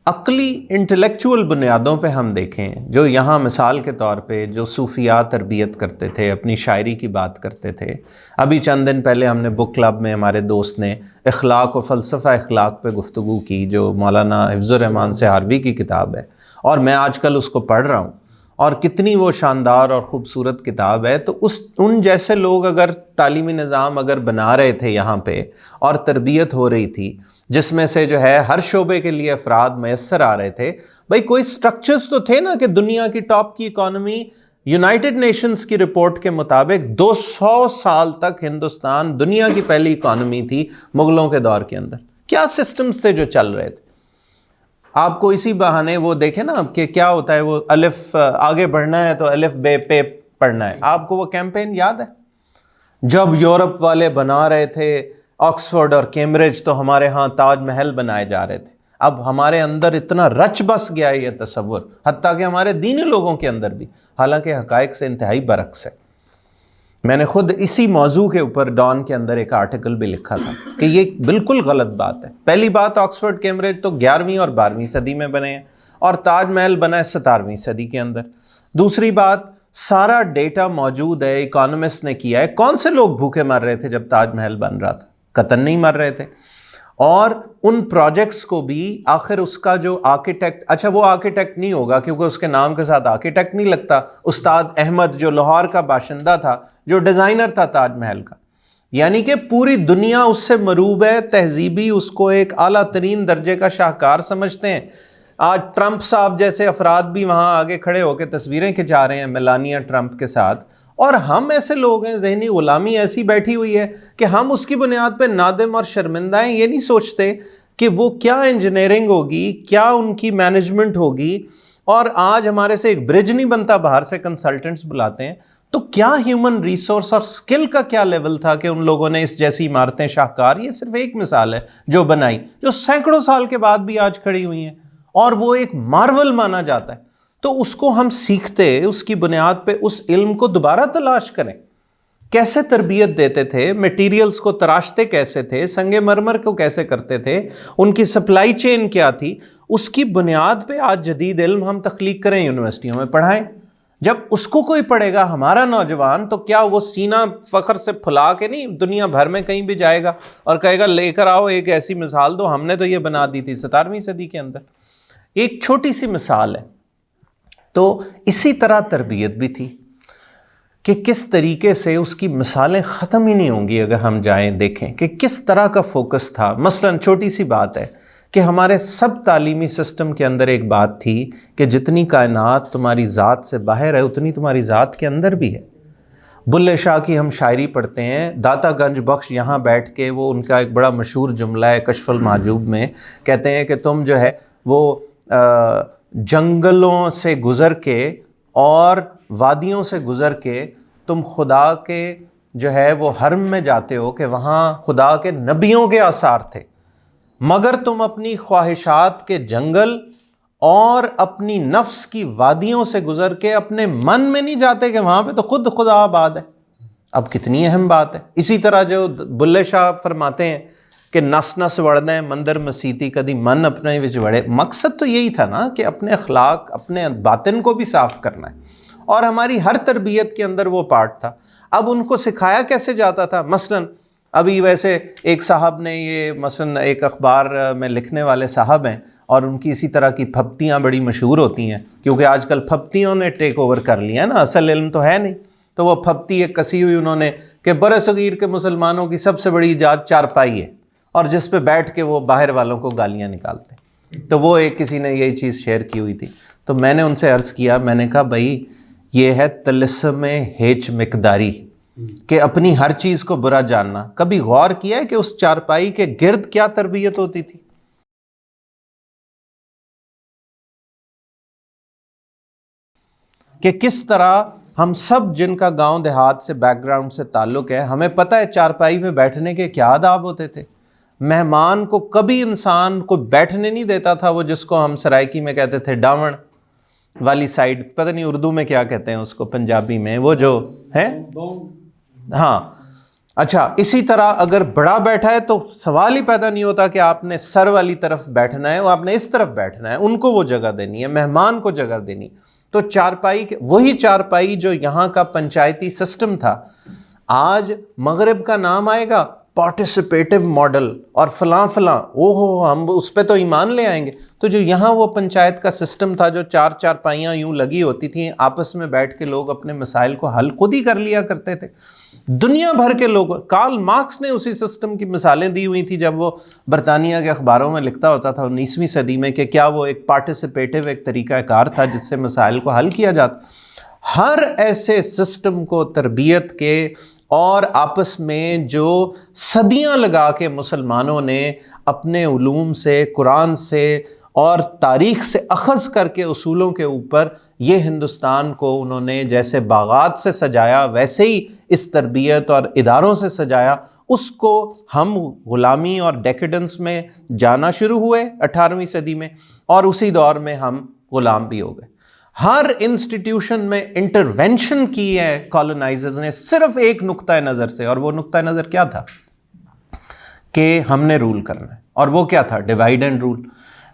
عقلی انٹلیکچول بنیادوں پہ ہم دیکھیں، جو یہاں مثال کے طور پہ جو صوفیاء تربیت کرتے تھے، اپنی شاعری کی بات کرتے تھے. ابھی چند دن پہلے ہم نے بک کلب میں ہمارے دوست نے اخلاق و فلسفہ اخلاق پہ گفتگو کی، جو مولانا حفظ الرحمان سہاروی کی کتاب ہے، اور میں آج کل اس کو پڑھ رہا ہوں، اور کتنی وہ شاندار اور خوبصورت کتاب ہے. تو ان جیسے لوگ اگر تعلیمی نظام اگر بنا رہے تھے یہاں پہ اور تربیت ہو رہی تھی، جس میں سے جو ہے ہر شعبے کے لیے افراد میسر آ رہے تھے، بھئی کوئی سٹرکچرز تو تھے نا کہ دنیا کی ٹاپ کی اکانومی یونائٹڈ نیشنز کی رپورٹ کے مطابق 200 سال تک ہندوستان دنیا کی پہلی اکانومی تھی مغلوں کے دور کے اندر. کیا سسٹمز تھے جو چل رہے تھے. آپ کو اسی بہانے وہ دیکھیں نا کہ کیا ہوتا ہے، وہ الف آگے بڑھنا ہے تو الف بے پے پڑھنا ہے. آپ کو وہ کیمپین یاد ہے جب یورپ والے بنا رہے تھے آکسفورڈ اور کیمبرج، تو ہمارے ہاں تاج محل بنائے جا رہے تھے. اب ہمارے اندر اتنا رچ بس گیا ہے یہ تصور، حتیٰ کہ ہمارے دینی لوگوں کے اندر بھی، حالانکہ حقائق سے انتہائی برعکس ہے. میں نے خود اسی موضوع کے اوپر ڈان کے اندر ایک آرٹیکل بھی لکھا تھا کہ یہ بالکل غلط بات ہے. پہلی بات، آکسفورڈ کیمبرج تو 11ویں اور 12ویں صدی میں بنے ہیں، اور تاج محل بنا ہے 17ویں صدی کے اندر. دوسری بات، سارا ڈیٹا موجود ہے، اکانومسٹ نے کیا ہے. کون سے لوگ بھوکے مر رہے تھے جب تاج محل بن رہا تھا؟ قطعاً نہیں مر رہے تھے. اور ان پروجیکٹس کو بھی آخر اس کا جو آرکیٹیکٹ، اچھا وہ آرکیٹیکٹ نہیں ہوگا کیونکہ اس کے نام کے ساتھ آرکیٹیکٹ نہیں لگتا، استاد احمد جو لاہور کا باشندہ تھا، جو ڈیزائنر تھا تاج محل کا، یعنی کہ پوری دنیا اس سے مروب ہے، تہذیبی اس کو ایک اعلیٰ ترین درجے کا شاہکار سمجھتے ہیں. آج ٹرمپ صاحب جیسے افراد بھی وہاں آگے کھڑے ہو کے تصویریں کھنچا رہے ہیں میلانیا ٹرمپ کے ساتھ، اور ہم ایسے لوگ ہیں، ذہنی غلامی ایسی بیٹھی ہوئی ہے کہ ہم اس کی بنیاد پہ نادم اور شرمندہ ہیں. یہ نہیں سوچتے کہ وہ کیا انجینئرنگ ہوگی، کیا ان کی مینجمنٹ ہوگی. اور آج ہمارے سے ایک برج نہیں بنتا، باہر سے کنسلٹنٹس بلاتے ہیں. تو کیا ہیومن ریسورس اور سکل کا کیا لیول تھا کہ ان لوگوں نے اس جیسی عمارتیں شاہکار، یہ صرف ایک مثال ہے جو بنائی، جو سینکڑوں سال کے بعد بھی آج کھڑی ہوئی ہیں، اور وہ ایک مارول مانا جاتا ہے. تو اس کو ہم سیکھتے، اس کی بنیاد پہ اس علم کو دوبارہ تلاش کریں. کیسے تربیت دیتے تھے، میٹیریلز کو تراشتے کیسے تھے، سنگ مرمر کو کیسے کرتے تھے، ان کی سپلائی چین کیا تھی، اس کی بنیاد پہ آج جدید علم ہم تخلیق کریں، یونیورسٹیوں میں پڑھائیں. جب اس کو کوئی پڑھے گا ہمارا نوجوان، تو کیا وہ سینہ فخر سے پھلا کے نہیں دنیا بھر میں کہیں بھی جائے گا اور کہے گا لے کر آؤ ایک ایسی مثال دو، ہم نے تو یہ بنا دی تھی 17ویں صدی کے اندر. ایک چھوٹی سی مثال ہے. تو اسی طرح تربیت بھی تھی کہ کس طریقے سے اس کی مثالیں ختم ہی نہیں ہوں گی اگر ہم جائیں دیکھیں کہ کس طرح کا فوکس تھا. مثلا چھوٹی سی بات ہے کہ ہمارے سب تعلیمی سسٹم کے اندر ایک بات تھی کہ جتنی کائنات تمہاری ذات سے باہر ہے اتنی تمہاری ذات کے اندر بھی ہے. بلے شاہ کی ہم شاعری پڑھتے ہیں، داتا گنج بخش یہاں بیٹھ کے، وہ ان کا ایک بڑا مشہور جملہ ہے کشف المحجوب میں، کہتے ہیں کہ تم جو ہے وہ جنگلوں سے گزر کے اور وادیوں سے گزر کے تم خدا کے جو ہے وہ حرم میں جاتے ہو کہ وہاں خدا کے نبیوں کے آثار تھے، مگر تم اپنی خواہشات کے جنگل اور اپنی نفس کی وادیوں سے گزر کے اپنے من میں نہیں جاتے کہ وہاں پہ تو خود خدا آباد ہے۔ اب کتنی اہم بات ہے۔ اسی طرح جو بلے شاہ فرماتے ہیں کہ نس نس وڑنا ہے مندر مسیتی کدی من اپنے وچ وڑے، مقصد تو یہی تھا نا کہ اپنے اخلاق، اپنے باطن کو بھی صاف کرنا ہے، اور ہماری ہر تربیت کے اندر وہ پارٹ تھا۔ اب ان کو سکھایا کیسے جاتا تھا؟ مثلاً ابھی ویسے ایک صاحب نے یہ مثلاً ایک اخبار میں لکھنے والے صاحب ہیں، اور ان کی اسی طرح کی پھپتیاں بڑی مشہور ہوتی ہیں، کیونکہ آج کل پھپتیوں نے ٹیک اوور کر لیا ہے نا، اصل علم تو ہے نہیں، تو وہ پھپتی ایک کسی ہوئی انہوں نے کہ بر صغیر کے مسلمانوں کی سب سے بڑی ایجاد چارپائی ہے، اور جس پہ بیٹھ کے وہ باہر والوں کو گالیاں نکالتے ہیں۔ تو وہ ایک کسی نے یہی چیز شیئر کی ہوئی تھی، تو میں نے ان سے عرض کیا، میں نے کہا بھائی یہ ہے طلسم ہیچ مقداری، کہ اپنی ہر چیز کو برا جاننا۔ کبھی غور کیا ہے کہ اس چارپائی کے گرد کیا تربیت ہوتی تھی؟ کہ کس طرح ہم سب جن کا گاؤں دیہات سے بیک گراؤنڈ سے تعلق ہے، ہمیں پتہ ہے چارپائی پہ بیٹھنے کے کیا آداب ہوتے تھے۔ مہمان کو کبھی انسان کو بیٹھنے نہیں دیتا تھا، وہ جس کو ہم سرائکی میں کہتے تھے ڈاون والی سائڈ، پتہ نہیں اردو میں کیا کہتے ہیں اس کو، پنجابی میں وہ جو ہے، ہاں اچھا۔ اسی طرح اگر بڑا بیٹھا ہے تو سوال ہی پیدا نہیں ہوتا کہ آپ نے سر والی طرف بیٹھنا ہے، وہ آپ نے اس طرف بیٹھنا ہے، ان کو وہ جگہ دینی ہے، مہمان کو جگہ دینی۔ تو چارپائی وہی چارپائی جو یہاں کا پنچایتی سسٹم تھا، آج مغرب کا نام آئے گا پارٹیسپیٹو ماڈل اور فلاں فلاں، ہم اس پہ تو ایمان لے آئیں گے۔ تو جو یہاں وہ پنچایت کا سسٹم تھا، جو چار چارپائیاں یوں لگی ہوتی تھیں، آپس میں بیٹھ کے لوگ اپنے مسائل کو حل خود ہی کر لیا کرتے تھے۔ دنیا بھر کے لوگ، کارل مارکس نے اسی سسٹم کی مثالیں دی ہوئی تھی جب وہ برطانیہ کے اخباروں میں لکھتا ہوتا تھا 19ویں صدی میں کہ کیا وہ ایک پارٹیسپیٹو ایک طریقہ کار تھا جس سے مسائل کو حل کیا جاتا۔ ہر ایسے سسٹم کو تربیت کے اور آپس میں جو صدیاں لگا کے مسلمانوں نے اپنے علوم سے، قرآن سے اور تاریخ سے اخذ کر کے اصولوں کے اوپر یہ ہندوستان کو انہوں نے جیسے باغات سے سجایا، ویسے ہی اس تربیت اور اداروں سے سجایا، اس کو ہم غلامی اور ڈیکیڈنس میں جانا شروع ہوئے 18ویں صدی میں، اور اسی دور میں ہم غلام بھی ہو گئے۔ ہر انسٹیٹیوشن میں انٹرونشن کی ہے کالونائزرز نے صرف ایک نقطہ نظر سے، اور وہ نقطہ نظر کیا تھا؟ کہ ہم نے رول کرنا ہے، اور وہ کیا تھا؟ Divide and rule.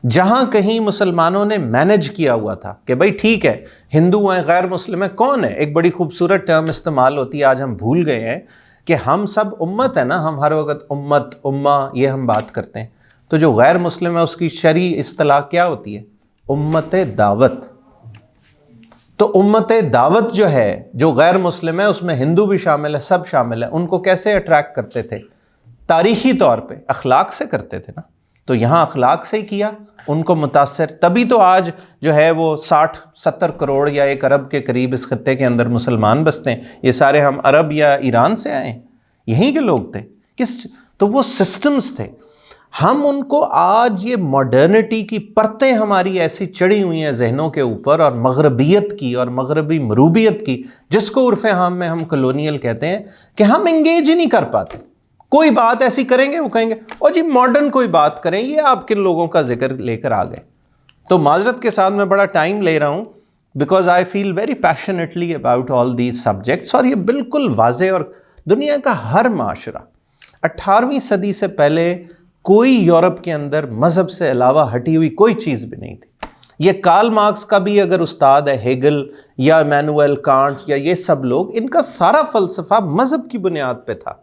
جہاں کہیں مسلمانوں نے مینج کیا ہوا تھا کہ بھائی ٹھیک ہے ہندو ہیں، غیر مسلم ہیں، کون ہے؟ ایک بڑی خوبصورت ٹرم استعمال ہوتی ہے، آج ہم بھول گئے ہیں کہ ہم سب امت ہے نا، ہم ہر وقت امت، امہ یہ ہم بات کرتے ہیں۔ تو جو غیر مسلم ہے اس کی شرعی اصطلاح کیا ہوتی ہے؟ امت دعوت۔ تو امت دعوت جو ہے، جو غیر مسلم ہے، اس میں ہندو بھی شامل ہے، سب شامل ہے۔ ان کو کیسے اٹریکٹ کرتے تھے؟ تاریخی طور پہ اخلاق سے کرتے تھے نا۔ تو یہاں اخلاق سے ہی کیا، ان کو متاثر، تبھی تو آج جو ہے وہ 60-70 کروڑ یا 1 ارب کے قریب اس خطے کے اندر مسلمان بستے ہیں۔ یہ سارے ہم عرب یا ایران سے آئے ہیں، یہیں کے لوگ تھے۔ تو وہ سسٹمز تھے۔ ہم ان کو آج یہ ماڈرنٹی کی پرتیں ہماری ایسی چڑھی ہوئی ہیں ذہنوں کے اوپر، اور مغربیت کی اور مغربی مروبیت کی، جس کو عرف عام میں ہم کلونیل کہتے ہیں، کہ ہم انگیج ہی نہیں کر پاتے۔ کوئی بات ایسی کریں گے وہ کہیں گے او جی ماڈرن کوئی بات کریں، یہ آپ کن لوگوں کا ذکر لے کر آ گئے۔ تو معذرت کے ساتھ میں بڑا ٹائم لے رہا ہوں، because I feel very passionately about all these subjects, اور یہ بالکل واضح، اور دنیا کا ہر معاشرہ 18ویں صدی سے پہلے کوئی یورپ کے اندر مذہب سے علاوہ ہٹی ہوئی کوئی چیز بھی نہیں تھی۔ یہ کارل مارکس کا بھی اگر استاد ہے، ہیگل یا ایمینوئل کانٹ یا یہ سب لوگ، ان کا سارا فلسفہ مذہب کی بنیاد پہ تھا۔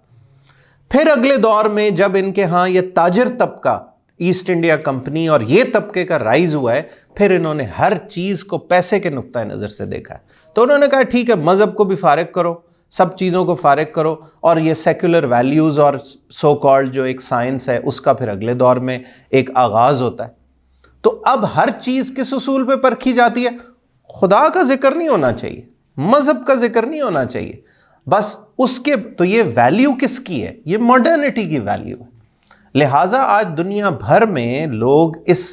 پھر اگلے دور میں جب ان کے ہاں یہ تاجر طبقہ، ایسٹ انڈیا کمپنی اور یہ طبقے کا رائز ہوا ہے، پھر انہوں نے ہر چیز کو پیسے کے نقطہ نظر سے دیکھا ہے۔ تو انہوں نے کہا ٹھیک ہے مذہب کو بھی فارغ کرو، سب چیزوں کو فارغ کرو، اور یہ سیکولر ویلیوز اور سو کالڈ جو ایک سائنس ہے اس کا پھر اگلے دور میں ایک آغاز ہوتا ہے۔ تو اب ہر چیز کس اصول پہ پرکھی جاتی ہے؟ خدا کا ذکر نہیں ہونا چاہیے، مذہب کا ذکر نہیں ہونا چاہیے، بس اس کے تو یہ ویلیو کس کی ہے؟ یہ ماڈرنٹی کی ویلیو ہے۔ لہٰذا آج دنیا بھر میں لوگ اس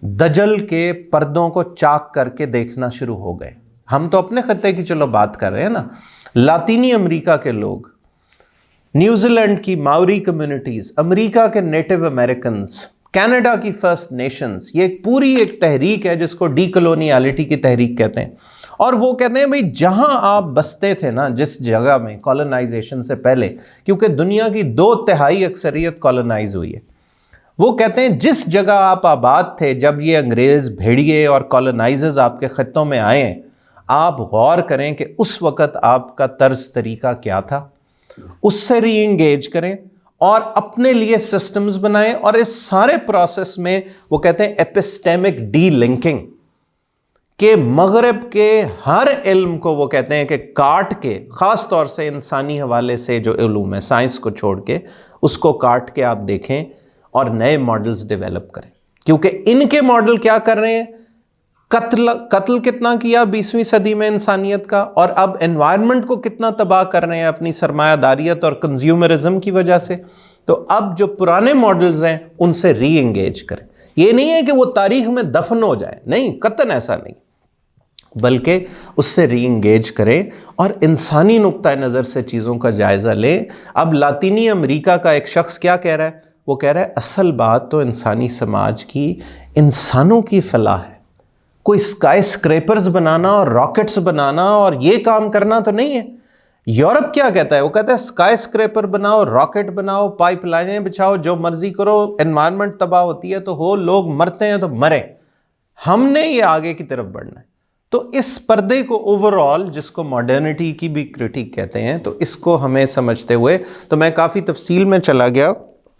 دجل کے پردوں کو چاک کر کے دیکھنا شروع ہو گئے ہم تو اپنے خطے کی چلو بات کر رہے ہیں نا. لاطینی امریکہ کے لوگ، نیوزی لینڈ کی ماوری کمیونٹیز، امریکہ کے نیٹو امریکنز، کینیڈا کی فرسٹ نیشنز، یہ ایک پوری ایک تحریک ہے جس کو ڈیکولونیالٹی کی تحریک کہتے ہیں. اور وہ کہتے ہیں بھئی جہاں آپ بستے تھے نا، جس جگہ میں کالونائزیشن سے پہلے، کیونکہ دنیا کی 2/3 اکثریت کالونائز ہوئی ہے، وہ کہتے ہیں جس جگہ آپ آباد تھے جب یہ انگریز بھیڑیے اور کالونائزرز آپ کے خطوں میں آئے ہیں، آپ غور کریں کہ اس وقت آپ کا طرز طریقہ کیا تھا، اس سے ری انگیج کریں اور اپنے لیے سسٹمز بنائیں. اور اس سارے پروسیس میں وہ کہتے ہیں ایپسٹیمک ڈی لنکنگ، کہ مغرب کے ہر علم کو وہ کہتے ہیں کہ کاٹ کے، خاص طور سے انسانی حوالے سے جو علوم ہے، سائنس کو چھوڑ کے، اس کو کاٹ کے آپ دیکھیں اور نئے ماڈلز ڈیولپ کریں. کیونکہ ان کے ماڈل کیا کر رہے ہیں؟ قتل کتنا کیا 20ویں صدی میں انسانیت کا، اور اب انوائرمنٹ کو کتنا تباہ کر رہے ہیں اپنی سرمایہ داریت اور کنزیومرزم کی وجہ سے. تو اب جو پرانے ماڈلز ہیں ان سے ری انگیج کریں. یہ نہیں ہے کہ وہ تاریخ میں دفن ہو جائے، نہیں، قطعاً ایسا نہیں، بلکہ اس سے ری انگیج کریں اور انسانی نقطہ نظر سے چیزوں کا جائزہ لیں. اب لاطینی امریکہ کا ایک شخص کیا کہہ رہا ہے؟ وہ کہہ رہا ہے اصل بات تو انسانی سماج کی انسانوں کی فلاح ہے. کوئی اسکائی اسکریپرز بنانا اور راکٹس بنانا اور یہ کام کرنا تو نہیں ہے. یورپ کیا کہتا ہے؟ وہ کہتا ہے اسکائی اسکریپر بناؤ، راکٹ بناؤ، پائپ لائنیں بچھاؤ، جو مرضی کرو، انوائرمنٹ تباہ ہوتی ہے تو ہو، لوگ مرتے ہیں تو مریں، ہم نے یہ آگے کی طرف بڑھنا ہے. تو اس پردے کو اوورآل، جس کو ماڈرنٹی کی بھی کرٹیک کہتے ہیں، تو اس کو ہمیں سمجھتے ہوئے، تو میں کافی تفصیل میں چلا گیا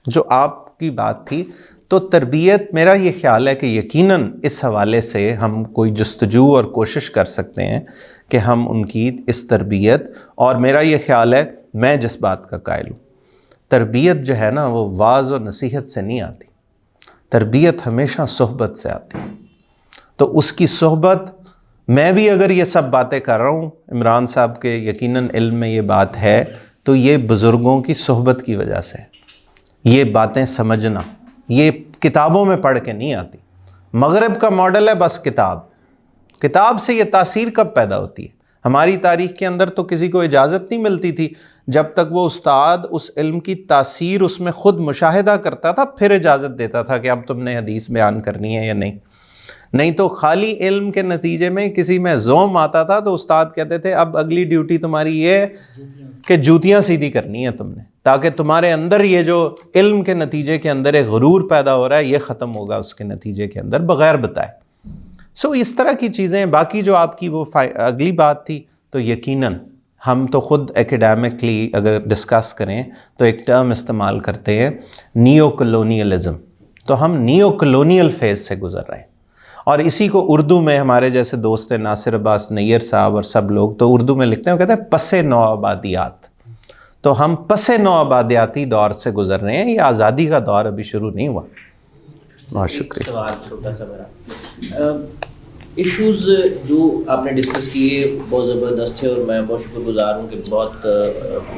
جو آپ کی بات تھی. تو تربیت، میرا یہ خیال ہے کہ یقیناً اس حوالے سے ہم کوئی جستجو اور کوشش کر سکتے ہیں کہ ہم ان کی اس تربیت، اور میرا یہ خیال ہے، میں جس بات کا قائل ہوں، تربیت جو ہے نا وہ واعظ و نصیحت سے نہیں آتی، تربیت ہمیشہ صحبت سے آتی. تو اس کی صحبت، میں بھی اگر یہ سب باتیں کر رہا ہوں، عمران صاحب کے یقیناً علم میں یہ بات ہے، تو یہ بزرگوں کی صحبت کی وجہ سے. یہ باتیں سمجھنا، یہ کتابوں میں پڑھ کے نہیں آتی. مغرب کا ماڈل ہے بس کتاب سے یہ تاثیر کب پیدا ہوتی ہے؟ ہماری تاریخ کے اندر تو کسی کو اجازت نہیں ملتی تھی جب تک وہ استاد اس علم کی تاثیر اس میں خود مشاہدہ کرتا تھا، پھر اجازت دیتا تھا کہ اب تم نے حدیث بیان کرنی ہے یا نہیں. نہیں تو خالی علم کے نتیجے میں کسی میں زوم آتا تھا تو استاد کہتے تھے اب اگلی ڈیوٹی تمہاری یہ ہے کہ جوتیاں سیدھی کرنی ہے تم نے، تاکہ تمہارے اندر یہ جو علم کے نتیجے کے اندر ایک غرور پیدا ہو رہا ہے یہ ختم ہوگا اس کے نتیجے کے اندر بغیر بتائے. سو اس طرح کی چیزیں. باقی جو آپ کی وہ اگلی بات تھی، تو یقیناً ہم تو خود ایکیڈیمکلی اگر ڈسکس کریں تو ایک ٹرم استعمال کرتے ہیں نیو کلونیلزم. تو ہم نیو کلونیل فیز سے گزر رہے ہیں، اور اسی کو اردو میں ہمارے جیسے دوست ہیں ناصر عباس نیر صاحب اور سب لوگ تو اردو میں لکھتے ہیں، وہ کہتے ہیں پس نو آبادیات. تو ہم پس نو آبادیاتی دور سے گزر رہے ہیں، یہ آزادی کا دور ابھی شروع نہیں ہوا. بہت شکریہ. سوال چھوٹا سا میرا، ایشوز جو آپ نے ڈسکس کیے بہت زبردست تھے، اور میں بہت شکر گزار ہوں کہ بہت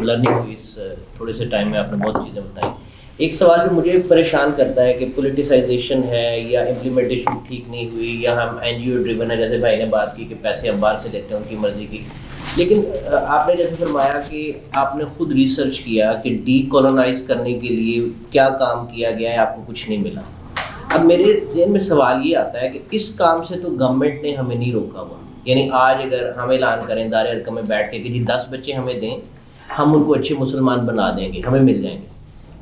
لرننگ ہوئی اس تھوڑے سے ٹائم میں. آپ نے بہت چیزیں بتائیں. ایک سوال جو مجھے پریشان کرتا ہے کہ پولیٹیسائزیشن ہے یا امپلیمنٹیشن ٹھیک نہیں ہوئی، یا ہم این جی او ڈریون ہے، جیسے بھائی نے بات کی کہ پیسے ہم باہر سے لیتے ہیں ان کی مرضی کی. لیکن آپ نے جیسے فرمایا کہ آپ نے خود ریسرچ کیا کہ ڈی کولونائز کرنے کے لیے کیا کام کیا گیا ہے، آپ کو کچھ نہیں ملا. اب میرے ذہن میں سوال یہ آتا ہے کہ اس کام سے تو گورنمنٹ نے ہمیں نہیں روکا ہوا. یعنی آج اگر ہم اعلان کریں دار-ے-ارقم میں بیٹھ کے کہ جی 10 بچے ہمیں دیں، ہم ان کو اچھے مسلمان بنا دیں گے، ہمیں مل جائیں گے،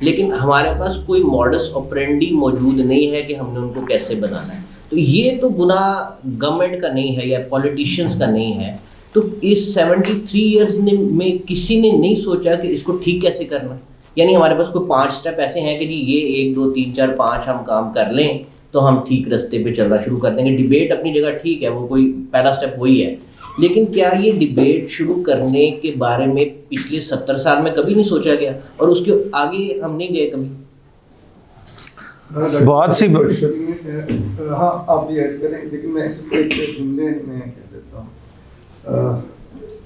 لیکن ہمارے پاس کوئی موڈس آپرینڈی موجود نہیں ہے کہ ہم نے ان کو کیسے بنانا ہے. تو یہ تو گناہ گورنمنٹ کا نہیں ہے یا پولیٹیشینس کا نہیں ہے. تو اس 73 ایئرز میں کسی نے نہیں سوچا کہ اس کو ٹھیک کیسے کرنا. یعنی ہمارے پاس کوئی 5 اسٹیپ ایسے ہیں کہ جی یہ 1 2 3 4 5 ہم کام کر لیں تو ہم ٹھیک رستے پہ چلنا شروع کر دیں گے. ڈیبیٹ اپنی جگہ ٹھیک ہے، وہ کوئی پہلا اسٹیپ وہی ہے، لیکن کیا یہ ڈیبیٹ شروع کرنے کے بارے میں پچھلے 70 سال میں کبھی نہیں سوچا گیا، اور اس کے آگے ہم نہیں گئے کبھی؟ بہت سی ہاں آپ بھی ایڈ کریں، لیکن میں اس ایک جملے میں کہہ دیتا ہوں.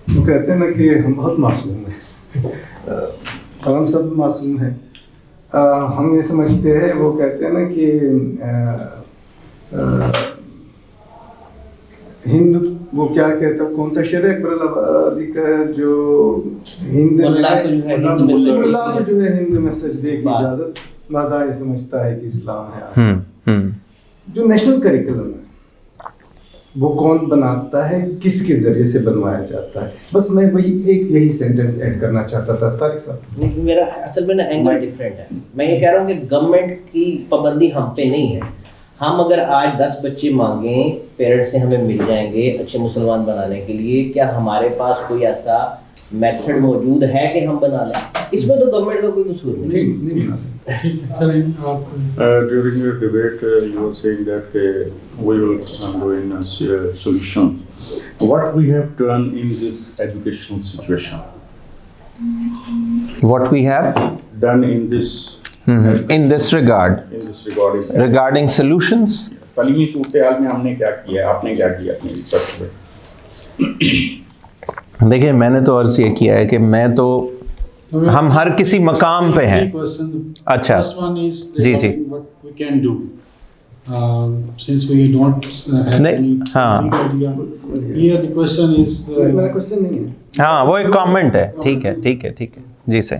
وہ کہتے ہیں نا کہ ہم بہت معصوم ہیں، اور ہم سب معصوم ہیں. ہم یہ سمجھتے ہیں، وہ کہتے ہیں نا کہ ہند وہ کیا کہتا ہے, کون سا شعر ہے اکبر آبادی کا جو ہند اللہ کو جو ہے ہند میں سجدے کی اجازت نادا یہ سمجھتا ہے کہ اسلام ہے. جو نیشنل کریکولم ہے وہ کون بناتا ہے, کس کے ذریعے سے بنوایا جاتا ہے, بس میں وہی یہی سینٹینس ایڈ کرنا چاہتا تھا. طارق صاحب میرا اصل میں نا اینگل ڈفرینٹ ہے. میں یہ کہہ رہا ہوں کہ گورنمنٹ کی پابندی ہم پہ نہیں ہے. ہم اگر آج 10 بچے مانگیں پیرنٹس سے ہمیں مل جائیں گے اچھے مسلمان بنانے کے لیے, کیا ہمارے پاس کوئی ایسا میتھڈ موجود ہے کہ ہم بنا لیں؟ اس میں تو گورنمنٹ کا کوئی قصور نہیں بنا سکتا. During your debate, you were saying that we will go in a solution. What we have done in this educational situation? What we have Done in this in this regard, regarding solutions. تعلیمی صورتحال میں ہم نے کیا کیا, آپ نے کیا کیا اپنی ریسرچ میں؟ دیکھیں میں نے تو عرض یہ کیا ہے کہ میں تو ہم ہر کسی مقام پہ ہیں. اچھا جی جی ہاں وہ ایک کامنٹ ہے. ٹھیک ہے ٹھیک ہے ٹھیک ہے جی سے.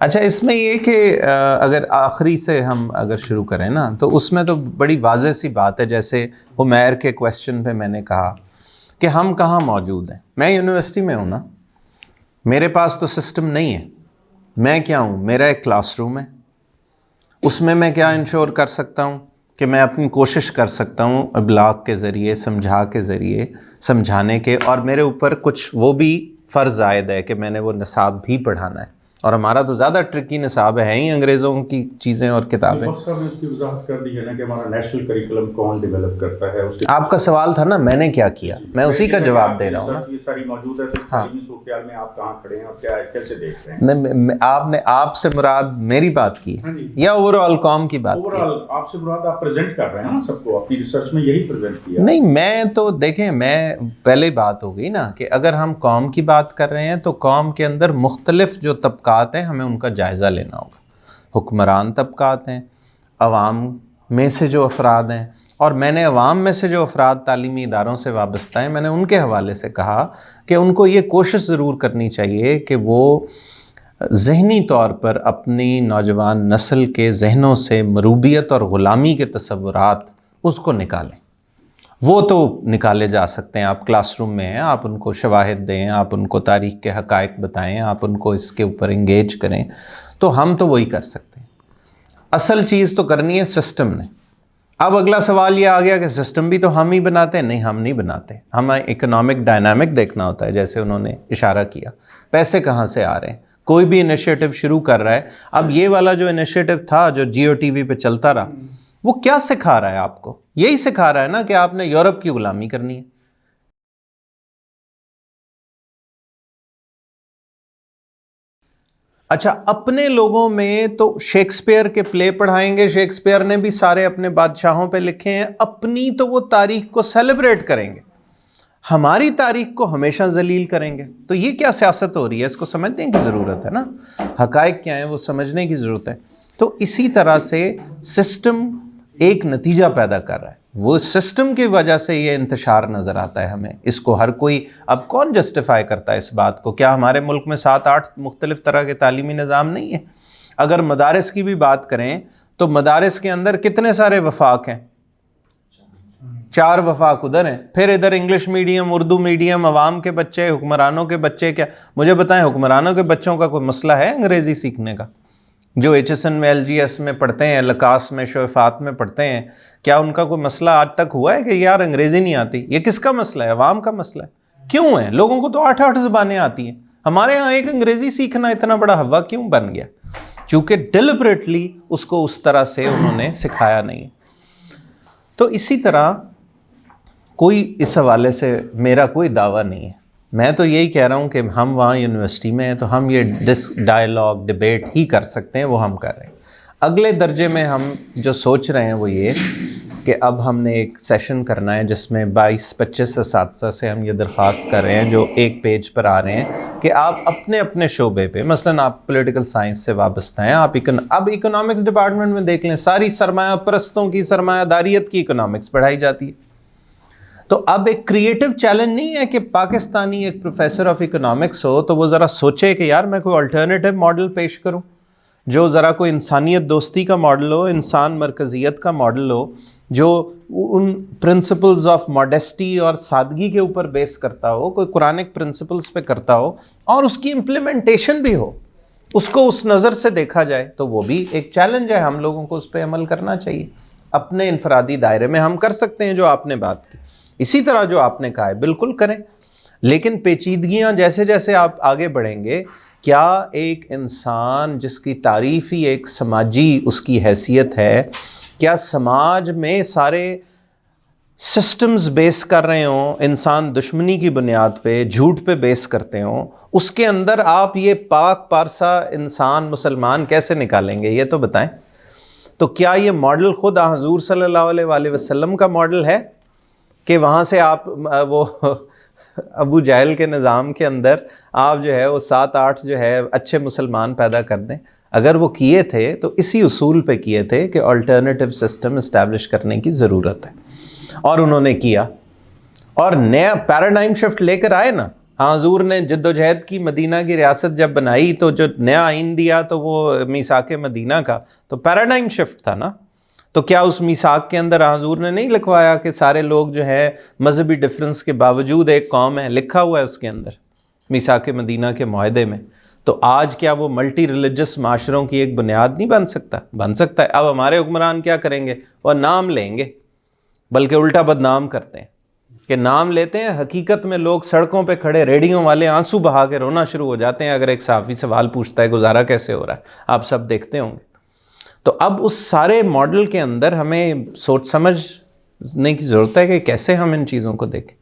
اچھا اس میں یہ کہ اگر آخری سے ہم اگر شروع کریں نا تو اس میں تو بڑی واضح سی بات ہے. جیسے عمیر کے کویسچن پہ میں نے کہا کہ ہم کہاں موجود ہیں. میں یونیورسٹی میں ہوں نا, میرے پاس تو سسٹم نہیں ہے. میں کیا ہوں, میرا ایک کلاس روم ہے, اس میں کیا انشور کر سکتا ہوں کہ میں اپنی کوشش کر سکتا ہوں ابلاغ کے ذریعے, سمجھا کے ذریعے, سمجھانے کے, اور میرے اوپر کچھ وہ بھی فرض عائد ہے کہ میں نے وہ نصاب بھی پڑھانا ہے. اور ہمارا تو زیادہ ٹرکی نصاب ہے ہی انگریزوں کی چیزیں اور کتابیں. نے اس کی وضاحت کر دی ہے نا کہ ہمارا نیشنل کریکولم کون ڈیولپ کرتا ہے. آپ کا سوال تھا نا میں نے کیا کیا, میں اسی کا جواب دے رہا ہوں نا. یہ ساری موجود ہے تو تعلیمی صورتحال میں آپ کہاں کھڑے ہیں اور کیا کیسے دیکھ رہے ہیں؟ نہیں آپ نے, آپ سے مراد میری بات کی یا اوور آل قوم کی بات کی؟ اوور آل آپ سے مراد آپ پریزنٹ کر رہے ہیں نا سب کو, اپنی ریسرچ میں یہی پریزنٹ کیا. نہیں میں تو دیکھیں, میں پہلے بات ہو گئی نا کہ اگر ہم قوم کی بات کر رہے ہیں تو قوم کے اندر مختلف جو طبقات ہیں ہمیں ان کا جائزہ لینا ہوگا. حکمران طبقات ہیں, عوام میں سے جو افراد ہیں, اور میں نے عوام میں سے جو افراد تعلیمی اداروں سے وابستہ ہیں میں نے ان کے حوالے سے کہا کہ ان کو یہ کوشش ضرور کرنی چاہیے کہ وہ ذہنی طور پر اپنی نوجوان نسل کے ذہنوں سے مروبیت اور غلامی کے تصورات اس کو نکالیں. وہ تو نکالے جا سکتے ہیں, آپ کلاس روم میں ہیں, آپ ان کو شواہد دیں, آپ ان کو تاریخ کے حقائق بتائیں, آپ ان کو اس کے اوپر انگیج کریں, تو ہم تو وہی کر سکتے ہیں. اصل چیز تو کرنی ہے سسٹم نے. اب اگلا سوال یہ آ گیا کہ سسٹم بھی تو ہم ہی بناتے ہیں. نہیں ہم نہیں بناتے, ہمیں اکنامک ڈائنامک دیکھنا ہوتا ہے. جیسے انہوں نے اشارہ کیا, پیسے کہاں سے آ رہے ہیں. کوئی بھی انیشیٹو شروع کر رہا ہے, اب یہ والا جو انیشیٹو تھا جو جیو ٹی وی پہ چلتا رہا, وہ کیا سکھا رہا ہے آپ کو؟ یہی سکھا رہا ہے نا کہ آپ نے یورپ کی غلامی کرنی ہے. اچھا اپنے لوگوں میں تو شیکسپیئر کے پلے پڑھائیں گے, شیکسپیئر نے بھی سارے اپنے بادشاہوں پہ لکھے ہیں, اپنی تو وہ تاریخ کو سیلیبریٹ کریں گے, ہماری تاریخ کو ہمیشہ ذلیل کریں گے. تو یہ کیا سیاست ہو رہی ہے, اس کو سمجھنے کی ضرورت ہے نا. حقائق کیا ہیں وہ سمجھنے کی ضرورت ہے. تو اسی طرح سے سسٹم ایک نتیجہ پیدا کر رہا ہے, وہ سسٹم کی وجہ سے یہ انتشار نظر آتا ہے ہمیں. اس کو ہر کوئی, اب کون جسٹیفائی کرتا ہے اس بات کو؟ کیا ہمارے ملک میں 7-8 مختلف طرح کے تعلیمی نظام نہیں ہیں؟ اگر مدارس کی بھی بات کریں تو مدارس کے اندر کتنے سارے وفاق ہیں, 4 وفاق ادھر ہیں, پھر ادھر انگلش میڈیم, اردو میڈیم, عوام کے بچے, حکمرانوں کے بچے. کیا مجھے بتائیں حکمرانوں کے بچوں کا کوئی مسئلہ ہے انگریزی سیکھنے کا؟ جو ایچ ایس این میں, ایل جی ایس میں پڑھتے ہیں, لکاس میں, شعفات میں پڑھتے ہیں, کیا ان کا کوئی مسئلہ آج تک ہوا ہے کہ یار انگریزی نہیں آتی؟ یہ کس کا مسئلہ ہے؟ عوام کا مسئلہ ہے. کیوں ہے؟ لوگوں کو تو 8 زبانیں آتی ہیں. ہمارے ہاں ایک انگریزی سیکھنا اتنا بڑا ہوا کیوں بن گیا؟ چونکہ ڈیلیبریٹلی اس کو اس طرح سے انہوں نے سکھایا نہیں. تو اسی طرح کوئی اس حوالے سے میرا کوئی دعویٰ نہیں ہے. میں تو یہی کہہ رہا ہوں کہ ہم وہاں یونیورسٹی میں ہیں تو ہم یہ ڈائلاگ ڈیبیٹ ہی کر سکتے ہیں, وہ ہم کر رہے ہیں. اگلے درجے میں ہم جو سوچ رہے ہیں وہ یہ کہ اب ہم نے ایک سیشن کرنا ہے جس میں 22-25 اساتذہ سے ہم یہ درخواست کر رہے ہیں جو ایک پیج پر آ رہے ہیں کہ آپ اپنے اپنے شعبے پہ, مثلاً آپ پولیٹیکل سائنس سے وابستہ ہیں, آپ اب اکنامکس ڈپارٹمنٹ میں دیکھ لیں, ساری سرمایہ پرستوں کی, سرمایہ داریت کی اکنامکس پڑھائی جاتی ہے. تو اب ایک کریٹو چیلنج نہیں ہے کہ پاکستانی ایک پروفیسر آف اکنامکس ہو تو وہ ذرا سوچے کہ یار میں کوئی الٹرنیٹیو ماڈل پیش کروں جو ذرا کوئی انسانیت دوستی کا ماڈل ہو, انسان مرکزیت کا ماڈل ہو, جو ان پرنسپلز آف ماڈیسٹی اور سادگی کے اوپر بیس کرتا ہو, کوئی قرآنک پرنسپلز پہ کرتا ہو, اور اس کی امپلیمنٹیشن بھی ہو, اس کو اس نظر سے دیکھا جائے. تو وہ بھی ایک چیلنج ہے, ہم لوگوں کو اس پہ عمل کرنا چاہیے. اپنے انفرادی دائرے میں ہم کر سکتے ہیں جو آپ نے بات کی, اسی طرح جو آپ نے کہا ہے بالکل کریں, لیکن پیچیدگیاں جیسے جیسے آپ آگے بڑھیں گے, کیا ایک انسان جس کی تعریف ہی ایک سماجی اس کی حیثیت ہے, کیا سماج میں سارے سسٹمز بیس کر رہے ہوں, انسان دشمنی کی بنیاد پہ, جھوٹ پہ بیس کرتے ہوں, اس کے اندر آپ یہ پاک پارسا انسان مسلمان کیسے نکالیں گے, یہ تو بتائیں. تو کیا یہ ماڈل خود حضور صلی اللہ علیہ وآلہ وسلم کا ماڈل ہے کہ وہاں سے آپ وہ ابو جہل کے نظام کے اندر آپ جو ہے وہ 7-8 جو ہے اچھے مسلمان پیدا کر دیں؟ اگر وہ کیے تھے تو اسی اصول پہ کیے تھے کہ الٹرنیٹیو سسٹم اسٹیبلش کرنے کی ضرورت ہے, اور انہوں نے کیا, اور نیا پیراڈائم شفٹ لے کر آئے نا. حضور نے جد و جہد کی, مدینہ کی ریاست جب بنائی تو جو نیا آئین دیا تو وہ میثاق مدینہ کا تو پیراڈائم شفٹ تھا نا. تو کیا اس میثاق کے اندر حضور نے نہیں لکھوایا کہ سارے لوگ جو ہے مذہبی ڈفرنس کے باوجود ایک قوم ہے؟ لکھا ہوا ہے اس کے اندر میثاق مدینہ کے معاہدے میں. تو آج کیا وہ ملٹی ریلیجس معاشروں کی ایک بنیاد نہیں بن سکتا؟ بن سکتا ہے. اب ہمارے حکمران کیا کریں گے؟ وہ نام لیں گے, بلکہ الٹا بدنام کرتے ہیں کہ نام لیتے ہیں, حقیقت میں لوگ سڑکوں پہ کھڑے ریڈیوں والے آنسو بہا کے رونا شروع ہو جاتے ہیں اگر ایک صحافی سوال پوچھتا ہے گزارا کیسے ہو رہا ہے. آپ سب دیکھتے ہوں گے. تو اب اس سارے ماڈل کے اندر ہمیں سوچ سمجھنے کی ضرورت ہے کہ کیسے ہم ان چیزوں کو دیکھیں.